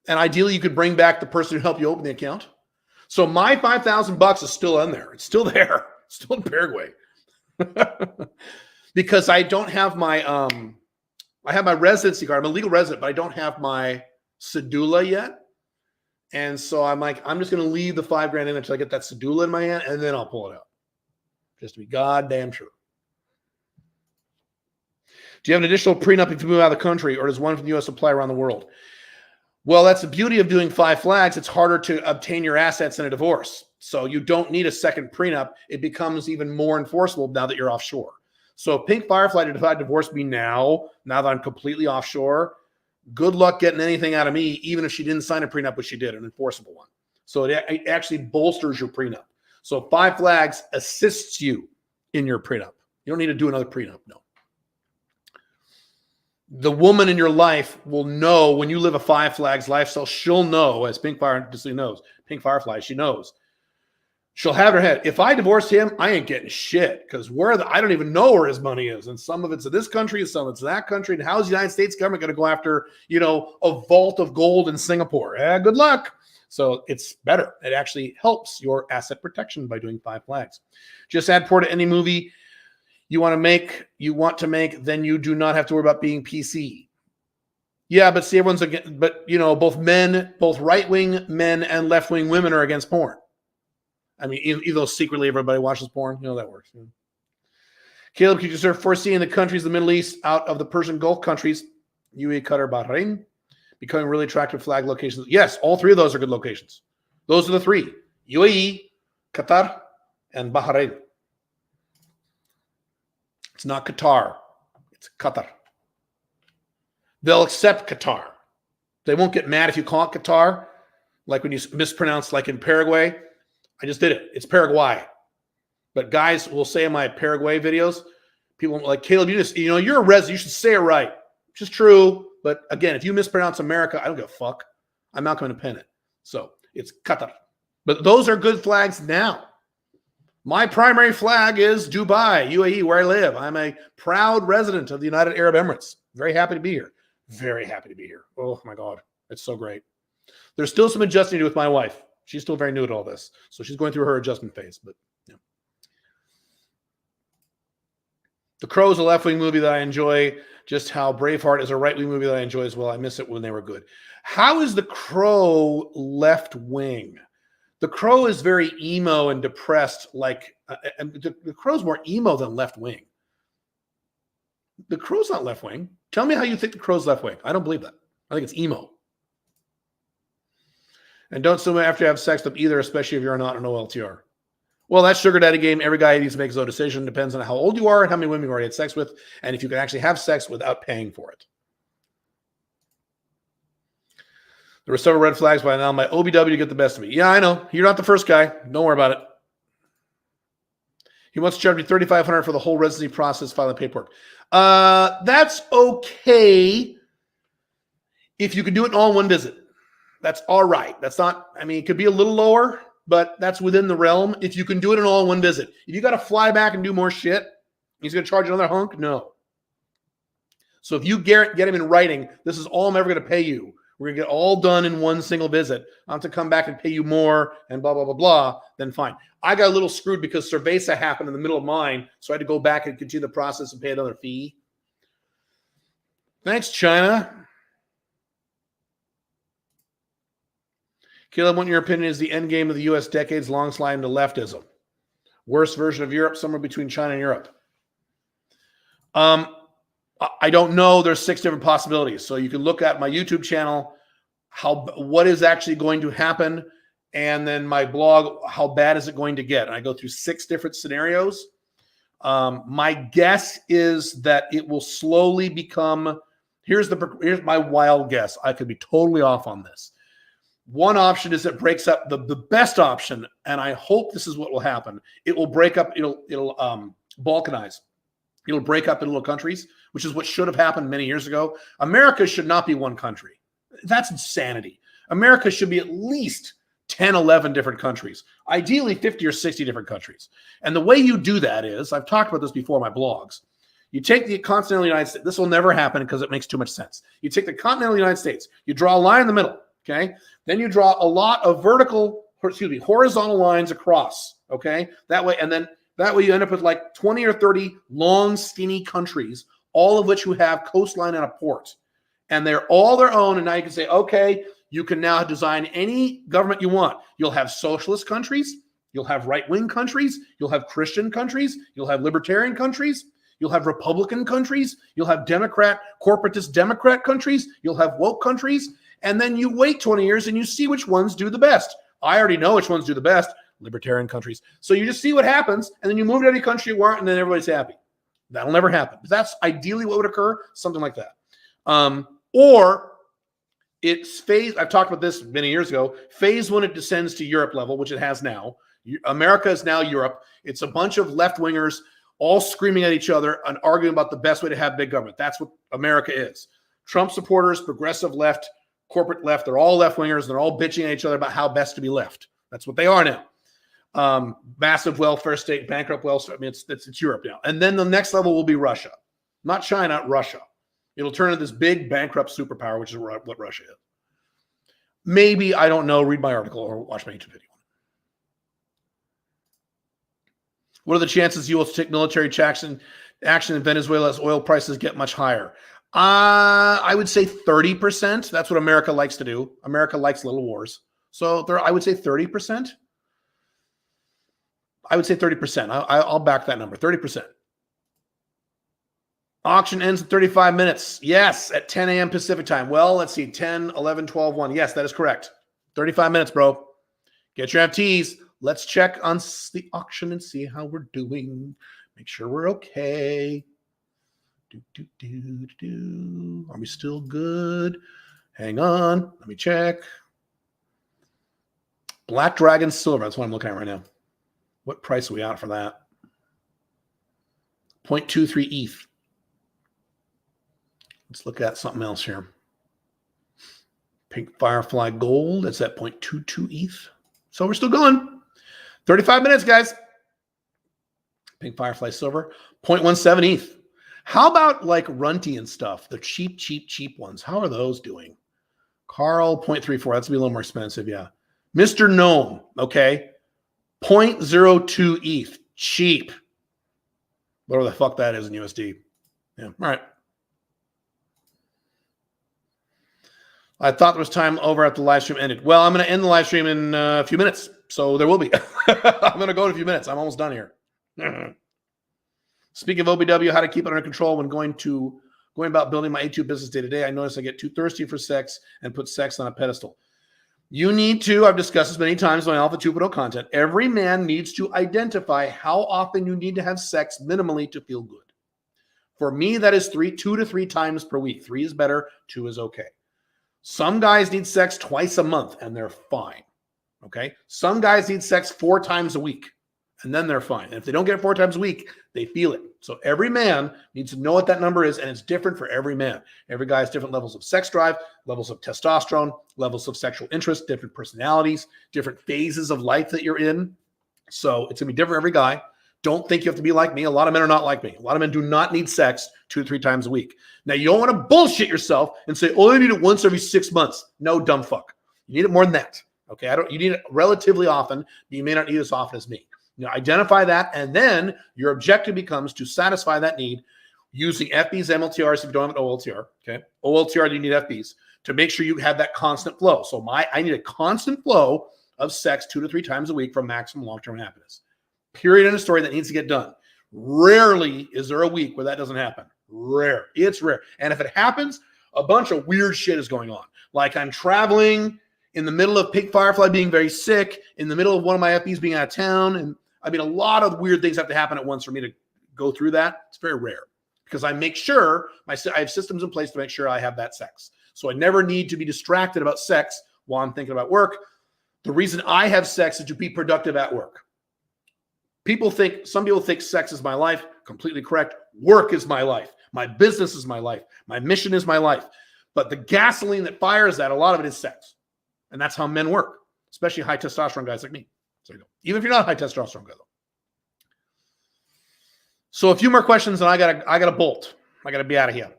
And ideally, you could bring back the person who helped you open the account. So my $5,000 is still in there. It's still there. It's still in Paraguay. Because I don't have my I have my residency card. I'm a legal resident, but I don't have my cedula yet. And so I'm like, I'm just going to leave the $5,000 in until I get that cedula in my hand, and then I'll pull it out. Just to be goddamn sure. Do you have an additional prenup if you move out of the country, or does one from the U.S. apply around the world? Well, that's the beauty of doing 5 flags. It's harder to obtain your assets in a divorce. So you don't need a second prenup. It becomes even more enforceable now that you're offshore. So Pink Firefly to decide to divorce me now that I'm completely offshore, good luck getting anything out of me, even if she didn't sign a prenup, which she did, an enforceable one. So it actually bolsters your prenup. So Five Flags assists you in your prenup. You don't need to do another prenup, no. The woman in your life will know when you live a Five Flags lifestyle, she'll know, as Pink Firefly, she knows. She'll have her head. If I divorce him, I ain't getting shit because I don't even know where his money is. And some of it's in this country, and some of it's in that country. And how's the United States government going to go after, a vault of gold in Singapore? Good luck. So it's better. It actually helps your asset protection by doing Five Flags. Just add porn to any movie you want to make, then you do not have to worry about being PC. Yeah, but see, both right-wing men and left-wing women are against porn. I mean, even though secretly everybody watches porn, that works. Caleb, could you foresee the countries of the Middle East out of the Persian Gulf countries, UAE, Qatar, Bahrain, becoming really attractive flag locations? Yes, all three of those are good locations. Those are the three: UAE, Qatar, and Bahrain. It's not Qatar. It's Qatar. They'll accept Qatar. They won't get mad if you call it Qatar, like when you mispronounce, like in Paraguay. I just did it. It's Paraguay. But guys will say in my Paraguay videos, people like, Caleb, you're a resident. You should say it right. Which is true. But again, if you mispronounce America, I don't give a fuck. I'm not going to pin it. So it's Qatar. But those are good flags now. My primary flag is Dubai, UAE, where I live. I'm a proud resident of the United Arab Emirates. Very happy to be here. Very happy to be here. Oh, my God. It's so great. There's still some adjusting to do with my wife. She's still very new at all this. So she's going through her adjustment phase. But yeah. The Crow is a left-wing movie that I enjoy. Just how Braveheart is a right-wing movie that I enjoy as well. I miss it when they were good. How is The Crow left-wing? The Crow is very emo and depressed. The Crow's more emo than left-wing. The Crow's not left-wing. Tell me how you think The Crow's left-wing. I don't believe that. I think it's emo. And don't assume after you have sex with either, especially if you're not an OLTR. Well, that's sugar daddy game. Every guy needs to make his own decision. Depends on how old you are and how many women you've already had sex with, and if you can actually have sex without paying for it. There were several red flags by now. My OBW get the best of me. Yeah, I know. You're not the first guy. Don't worry about it. He wants to charge me $3,500 for the whole residency process, filing paperwork. That's okay if you can do it all in one visit. That's all right. That's not, it could be a little lower, but that's within the realm. If you can do it in all in one visit. If you got to fly back and do more shit, he's going to charge another hunk? No. So if you get him in writing, this is all I'm ever going to pay you. We're going to get all done in one single visit. I have to come back and pay you more and blah, blah, blah, blah. Then fine. I got a little screwed because Cerveza happened in the middle of mine. So I had to go back and continue the process and pay another fee. Thanks, China. Caleb, what in your opinion is the end game of the U.S. decades-long slide into leftism? Worst version of Europe, somewhere between China and Europe. I don't know. There's 6 different possibilities. So you can look at my YouTube channel, what is actually going to happen, and then my blog, how bad is it going to get? And I go through 6 different scenarios. My guess is that it will slowly become, here's my wild guess. I could be totally off on this. One option is it breaks up, the best option, and I hope this is what will happen. It will break up, it'll balkanize. It'll break up in little countries, which is what should have happened many years ago. America should not be one country. That's insanity. America should be at least 10, 11 different countries, ideally 50 or 60 different countries. And the way you do that is, I've talked about this before in my blogs, you take the continental United States. This will never happen because it makes too much sense. You take the continental United States, you draw a line in the middle, okay? Then you draw a lot of horizontal lines across, okay? That way you end up with like 20 or 30 long, skinny countries, all of which who have coastline and a port. And they're all their own. And now you can say, okay, you can now design any government you want. You'll have socialist countries. You'll have right-wing countries. You'll have Christian countries. You'll have libertarian countries. You'll have Republican countries. You'll have corporatist Democrat countries. You'll have woke countries. And then you wait 20 years and you see which ones do the best. I already know which ones do the best. libertarian countries. So you just see what happens, and then you move to any country you want, and then everybody's happy. That'll never happen. But that's ideally what would occur, something like that. Or it's phase. I've talked about this many years ago. Phase when it descends to Europe level, which it has now. America is now Europe. It's a bunch of left-wingers all screaming at each other and arguing about the best way to have big government. That's what America is. Trump supporters, progressive left, corporate left, they're all left-wingers. They're all bitching at each other about how best to be left. That's what they are now. Massive welfare state, bankrupt welfare. I mean, it's Europe now. And then the next level will be Russia. Not China, Russia. It'll turn into this big bankrupt superpower, which is what Russia is. Maybe, I don't know, read my article or watch my YouTube video. What are the chances you will take military action in Venezuela as oil prices get much higher? I would say 30%. That's what America likes to do. America likes little wars. So I would say 30%. I would say 30%. I'll back that number, 30%. Auction ends in 35 minutes. Yes, at 10 a.m. Pacific time. Well, let's see, 10, 11, 12, 1. Yes, that is correct. 35 minutes, bro. Get your FTs. Let's check on the auction and see how we're doing. Make sure we're okay. Are we still good? Hang on. Let me check. Black Dragon Silver. That's what I'm looking at right now. What price are we out for that? 0.23 ETH. Let's look at something else here. Pink Firefly Gold. It's at 0.22 ETH. So we're still going. 35 minutes, guys. Pink Firefly Silver. 0.17 ETH. How about like Runty and stuff? The cheap ones. How are those doing? Carl, 0.34. That's going to be a little more expensive, yeah. Mr. Gnome, okay. 0.02 ETH. Cheap. Whatever the fuck that is in USD. Yeah, all right. I thought there was time over after the live stream ended. Well, I'm going to end the live stream in a few minutes. So there will be. I'm going to go in a few minutes. I'm almost done here. Speaking of OBW, how to keep it under control when going about building my A2 business day to day, I notice I get too thirsty for sex and put sex on a pedestal. You need to, I've discussed this many times in my Alpha 2.0 content, every man needs to identify how often you need to have sex minimally to feel good. For me, that is 2 to 3 times per week. 3 is better, 2 is okay. Some guys need sex twice a month and they're fine. Okay. Some guys need sex 4 times a week and then they're fine. And if they don't get it 4 times a week, they feel it. So every man needs to know what that number is, and it's different for every man. Every guy has different levels of sex drive, levels of testosterone, levels of sexual interest, different personalities, different phases of life that you're in. So it's going to be different for every guy. Don't think you have to be like me. A lot of men are not like me. A lot of men do not need sex 2 to 3 times a week. Now, you don't want to bullshit yourself and say, oh, I need it once every 6 months. No, dumb fuck. You need it more than that. Okay, you need it relatively often, but you may not need it as often as me. Identify that, and then your objective becomes to satisfy that need using FBs, MLTRs if you don't have an OLTR. Okay, OLTR, you need FBs to make sure you have that constant flow. So I need a constant flow of sex 2 to 3 times a week for maximum long-term happiness. Period in a story that needs to get done. Rarely is there a week where that doesn't happen. Rare. It's rare. And if it happens, a bunch of weird shit is going on. Like I'm traveling in the middle of Pink Firefly being very sick, in the middle of one of my FBs being out of town. And I mean, a lot of weird things have to happen at once for me to go through that. It's very rare because I make sure I have systems in place to make sure I have that sex. So I never need to be distracted about sex while I'm thinking about work. The reason I have sex is to be productive at work. Some people think sex is my life. Completely correct. Work is my life. My business is my life. My mission is my life. But the gasoline that fires that, a lot of it is sex. And that's how men work, especially high testosterone guys like me. So you go. Even if you're not a high testosterone guy, though. So a few more questions, and I gotta bolt. I gotta be out of here.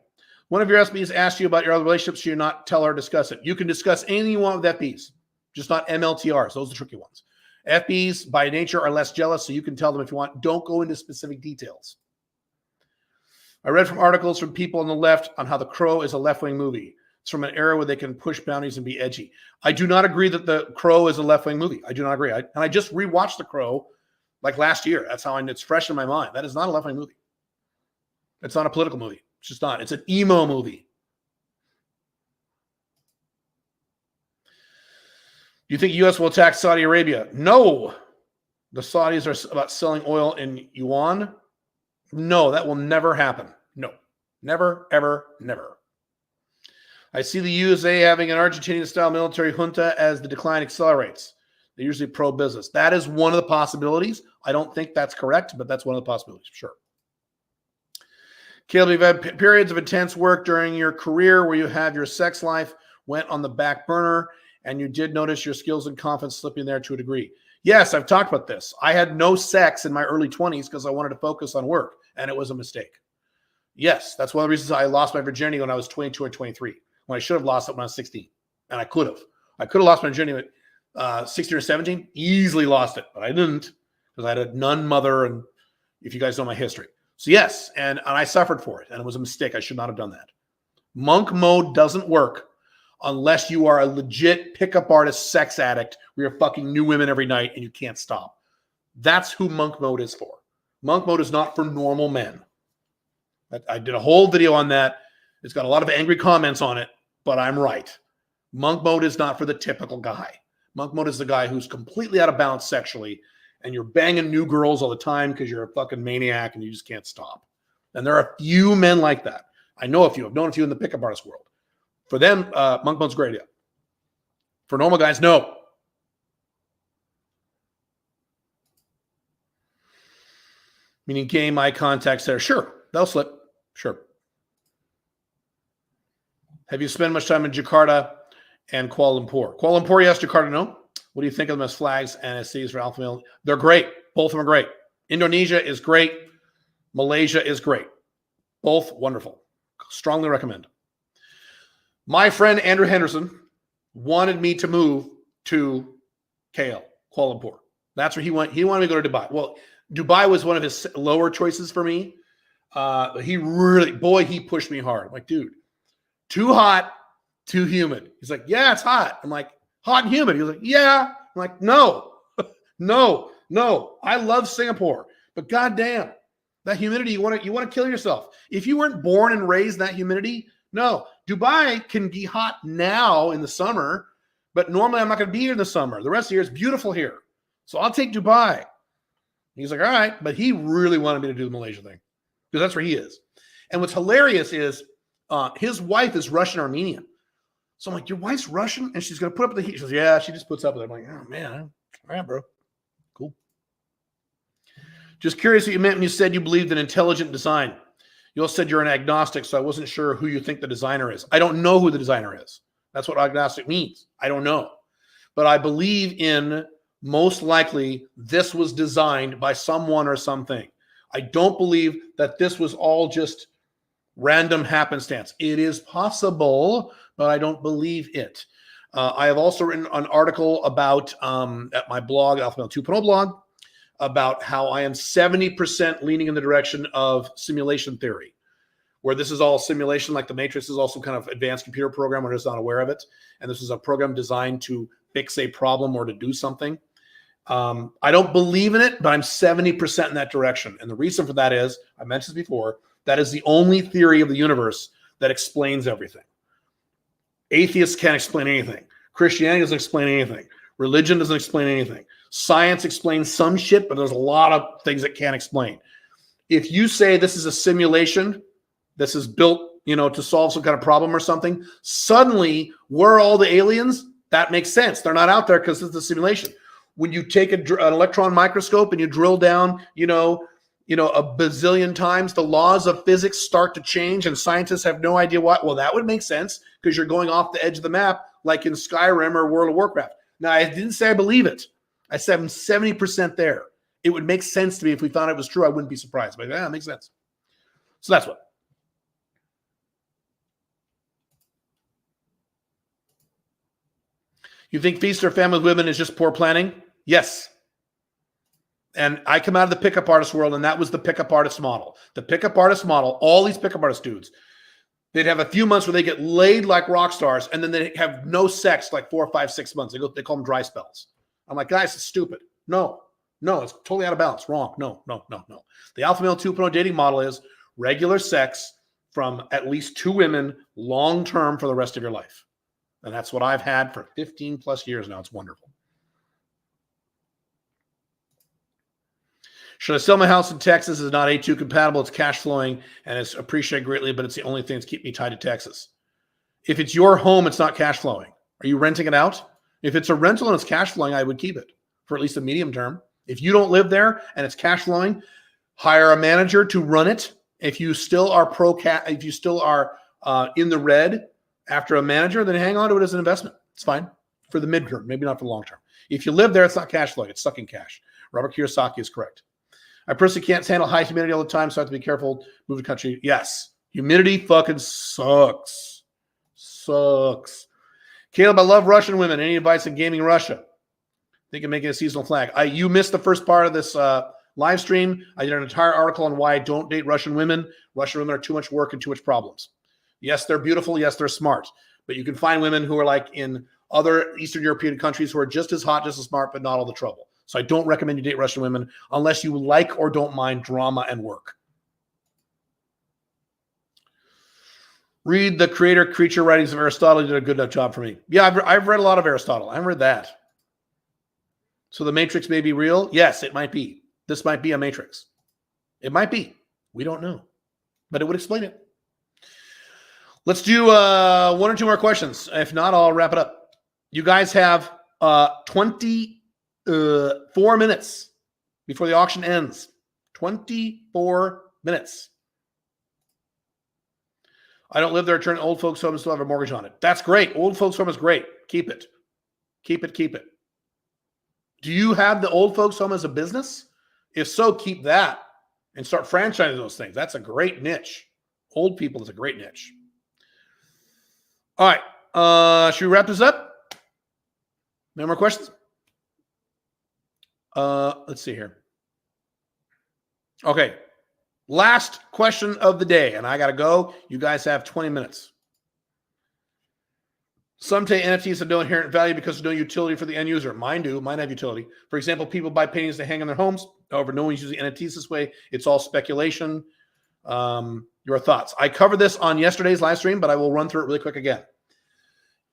One of your SBs asked you about your other relationships. Should you not tell her or discuss it? You can discuss anything you want with FBs, just not MLTRs. Those are the tricky ones. FBs by nature are less jealous, so you can tell them if you want. Don't go into specific details. I read from articles from people on the left on how The Crow is a left-wing movie. It's from an era where they can push boundaries and be edgy. I do not agree that The Crow is a left-wing movie. I do not agree. I just rewatched The Crow like last year. That's how it's fresh in my mind. That is not a left-wing movie. It's not a political movie. It's just not. It's an emo movie. Do you think U.S. will attack Saudi Arabia? No. The Saudis are about selling oil in yuan. No, that will never happen. No, never, ever, never. I see the USA having an Argentinian-style military junta as the decline accelerates. They're usually pro-business. That is one of the possibilities. I don't think that's correct, but that's one of the possibilities, sure. Caleb, you've had periods of intense work during your career where you have your sex life went on the back burner, and you did notice your skills and confidence slipping there to a degree. Yes, I've talked about this. I had no sex in my early 20s because I wanted to focus on work, and it was a mistake. Yes, that's one of the reasons I lost my virginity when I was 22 or 23, when I should have lost it when I was 16, and I could have. I could have lost my virginity at 16 or 17, easily lost it, but I didn't because I had a nun mother, and if you guys know my history. So yes, and I suffered for it, and it was a mistake. I should not have done that. Monk mode doesn't work unless you are a legit pickup artist sex addict where you're fucking new women every night and you can't stop. That's who monk mode is for. Monk mode is not for normal men. I did a whole video on that. It's got a lot of angry comments on it, but I'm right. Monk mode is not for the typical guy. Monk mode is the guy who's completely out of balance sexually, and you're banging new girls all the time because you're a fucking maniac and you just can't stop. And there are a few men like that. I know a few. I've known a few in the pickup artist world. For them, monk mode's a great idea. For normal guys, no. Meaning game eye contacts there. Sure, they'll slip. Sure. Have you spent much time in Jakarta and Kuala Lumpur? Kuala Lumpur, yes. Jakarta, no. What do you think of them as flags and as cities for alpha male? They're great. Both of them are great. Indonesia is great. Malaysia is great. Both wonderful. Strongly recommend. My friend Andrew Henderson wanted me to move to KL, Kuala Lumpur. That's where he went. He wanted me to go to Dubai. Well, Dubai was one of his lower choices for me. He really, boy, he pushed me hard. I'm like, dude, too hot, too humid. He's like, yeah, it's hot. I'm like, hot and humid. He was like, yeah. I'm like, no, no. I love Singapore, but goddamn, that humidity, you want to kill yourself. If you weren't born and raised in that humidity, no. Dubai can be hot now in the summer, but normally I'm not going to be here in the summer. The rest of the year is beautiful here. So I'll take Dubai. He's like, all right. But he really wanted me to do the Malaysia thing because that's where he is. And what's hilarious is his wife is Russian-Armenian. So I'm like, your wife's Russian? And she's going to put up with the heat. She says, yeah, she just puts up with it. I'm like, oh, man. All right, bro. Cool. Just curious what you meant when you said you believed in intelligent design. You also said you're an agnostic, so I wasn't sure who you think the designer is. I don't know who the designer is. That's what agnostic means. I don't know. But I believe in most likely this was designed by someone or something. I don't believe that this was all just random happenstance. It is possible, but I don't believe it. I have also written an article about, at my blog, Alpha Male 2.0 blog, about how I am 70% leaning in the direction of simulation theory, where this is all simulation, like the Matrix is also kind of advanced computer program. We're just not aware of it. And this is a program designed to fix a problem or to do something. I don't believe in it, but I'm 70% in that direction. And the reason for that is, I mentioned this before, that is the only theory of the universe that explains everything. Atheists can't explain anything. Christianity doesn't explain anything. Religion doesn't explain anything. Science explains some shit, but there's a lot of things it can't explain. If you say this is a simulation, this is built, to solve some kind of problem or something, suddenly, where are all the aliens? That makes sense. They're not out there because it's a simulation. When you take an electron microscope and you drill down, a bazillion times, the laws of physics start to change and scientists have no idea why. Well, that would make sense because you're going off the edge of the map like in Skyrim or World of Warcraft. Now, I didn't say I believe it. I said I'm 70% there. It would make sense to me if we thought it was true. I wouldn't be surprised. But yeah, it makes sense. So that's what. You think feast or famine with women is just poor planning? Yes. And I come out of the pickup artist world, and that was the pickup artist model. The pickup artist model, all these pickup artist dudes, they'd have a few months where they get laid like rock stars, and then they have no sex like 4 or 5, 6 months. They call them dry spells. I'm like, guys, it's stupid. No, it's totally out of balance. Wrong. No. The Alpha Male 2.0 dating model is regular sex from at least 2 women long-term for the rest of your life. And that's what I've had for 15 plus years now. It's wonderful. Should I sell my house in Texas? It's not A2 compatible. It's cash flowing and it's appreciated greatly, but it's the only thing that's keeping me tied to Texas. If it's your home, it's not cash flowing. Are you renting it out? If it's a rental and it's cash flowing, I would keep it for at least a medium term. If you don't live there and it's cash flowing, hire a manager to run it. If you still are if you still are in the red after a manager, then hang on to it as an investment. It's fine for the midterm, maybe not for the long term. If you live there, it's not cash flowing. It's sucking cash. Robert Kiyosaki is correct. I personally can't handle high humidity all the time, so I have to be careful. Move the country. Yes. Humidity fucking sucks. Sucks. Caleb, I love Russian women. Any advice on gaming Russia? Think of making a seasonal flag. You missed the first part of this live stream. I did an entire article on why I don't date Russian women. Russian women are too much work and too much problems. Yes, they're beautiful. Yes, they're smart. But you can find women who are like in other Eastern European countries who are just as hot, just as smart, but not all the trouble. So I don't recommend you date Russian women unless you like or don't mind drama and work. Read the creator-creature writings of Aristotle. You did a good enough job for me. Yeah, I've read a lot of Aristotle. I haven't read that. So the Matrix may be real? Yes, it might be. This might be a Matrix. It might be. We don't know. But it would explain it. Let's do one or two more questions. If not, I'll wrap it up. You guys have 24 minutes before the auction ends. 24 minutes. I don't live there. Turn old folks home and still have a mortgage on it. That's great. Old folks home is great. Keep it. Keep it. Keep it. Do you have the old folks home as a business? If so, keep that and start franchising those things. That's a great niche. Old people is a great niche. All right. Should we wrap this up? No more questions? Let's see here. Okay. Last question of the day, and I got to go. You guys have 20 minutes. Some say NFTs have no inherent value because there's no utility for the end user. Mine do. Mine have utility. For example, people buy paintings to hang on their homes. However, no one's using NFTs this way. It's all speculation. Your thoughts. I covered this on yesterday's live stream, but I will run through it really quick again.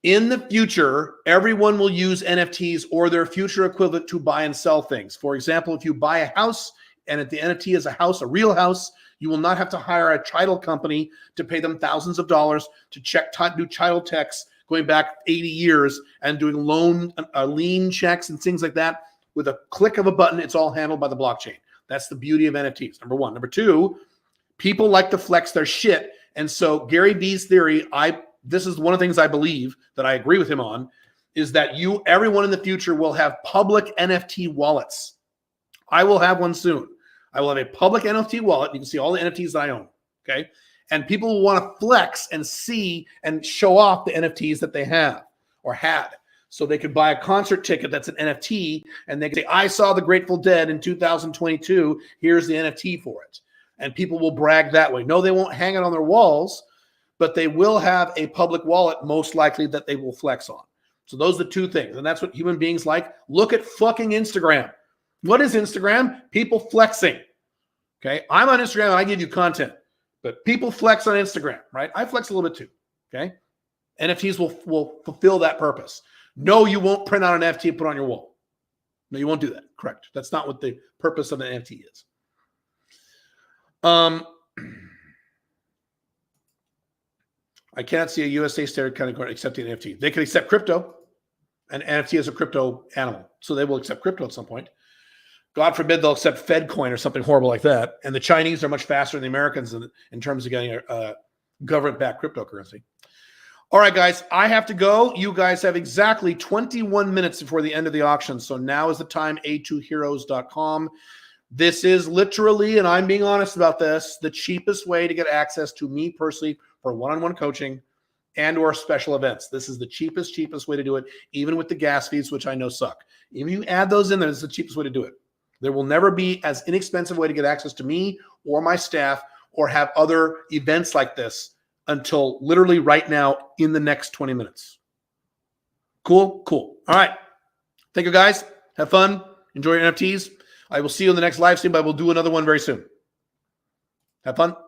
In the future, everyone will use NFTs or their future equivalent to buy and sell things. For example, if you buy a house and if the NFT is a house, a real house, you will not have to hire a title company to pay them thousands of dollars to do title checks going back 80 years and doing lien checks and things like that. With a click of a button, it's all handled by the blockchain. That's the beauty of NFTs, number one. Number two, people like to flex their shit. And so Gary Vee's theory, this is one of the things I believe that I agree with him on, is that everyone in the future will have public NFT wallets. I will have one soon. I will have a public NFT wallet. You can see all the NFTs that I own, okay? And people will want to flex and see and show off the NFTs that they have or had. So they could buy a concert ticket that's an NFT, and they can say, I saw the Grateful Dead in 2022. Here's the NFT for it. And people will brag that way. No, they won't hang it on their walls, but they will have a public wallet, most likely, that they will flex on. So those are the two things. And that's what human beings like. Look at fucking Instagram. What is Instagram? People flexing. Okay. I'm on Instagram and I give you content, but people flex on Instagram, right? I flex a little bit too. Okay. NFTs will fulfill that purpose. No, you won't print out an NFT and put it on your wall. No, you won't do that. Correct. That's not what the purpose of an NFT is. I cannot see a USA standard kind of accepting an NFT. They can accept crypto, and NFT is a crypto animal. So they will accept crypto at some point. God forbid they'll accept Fed coin or something horrible like that. And the Chinese are much faster than the Americans in terms of getting a government-backed cryptocurrency. All right, guys, I have to go. You guys have exactly 21 minutes before the end of the auction. So now is the time, a2heroes.com. This is literally, and I'm being honest about this, the cheapest way to get access to me personally for one-on-one coaching and or special events. This is the cheapest way to do it, even with the gas fees, which I know suck. Even if you add those in there, this is the cheapest way to do it. There will never be as inexpensive way to get access to me or my staff or have other events like this until literally right now in the next 20 minutes. Cool? Cool. All right. Thank you, guys. Have fun. Enjoy your NFTs. I will see you in the next live stream, but I will do another one very soon. Have fun.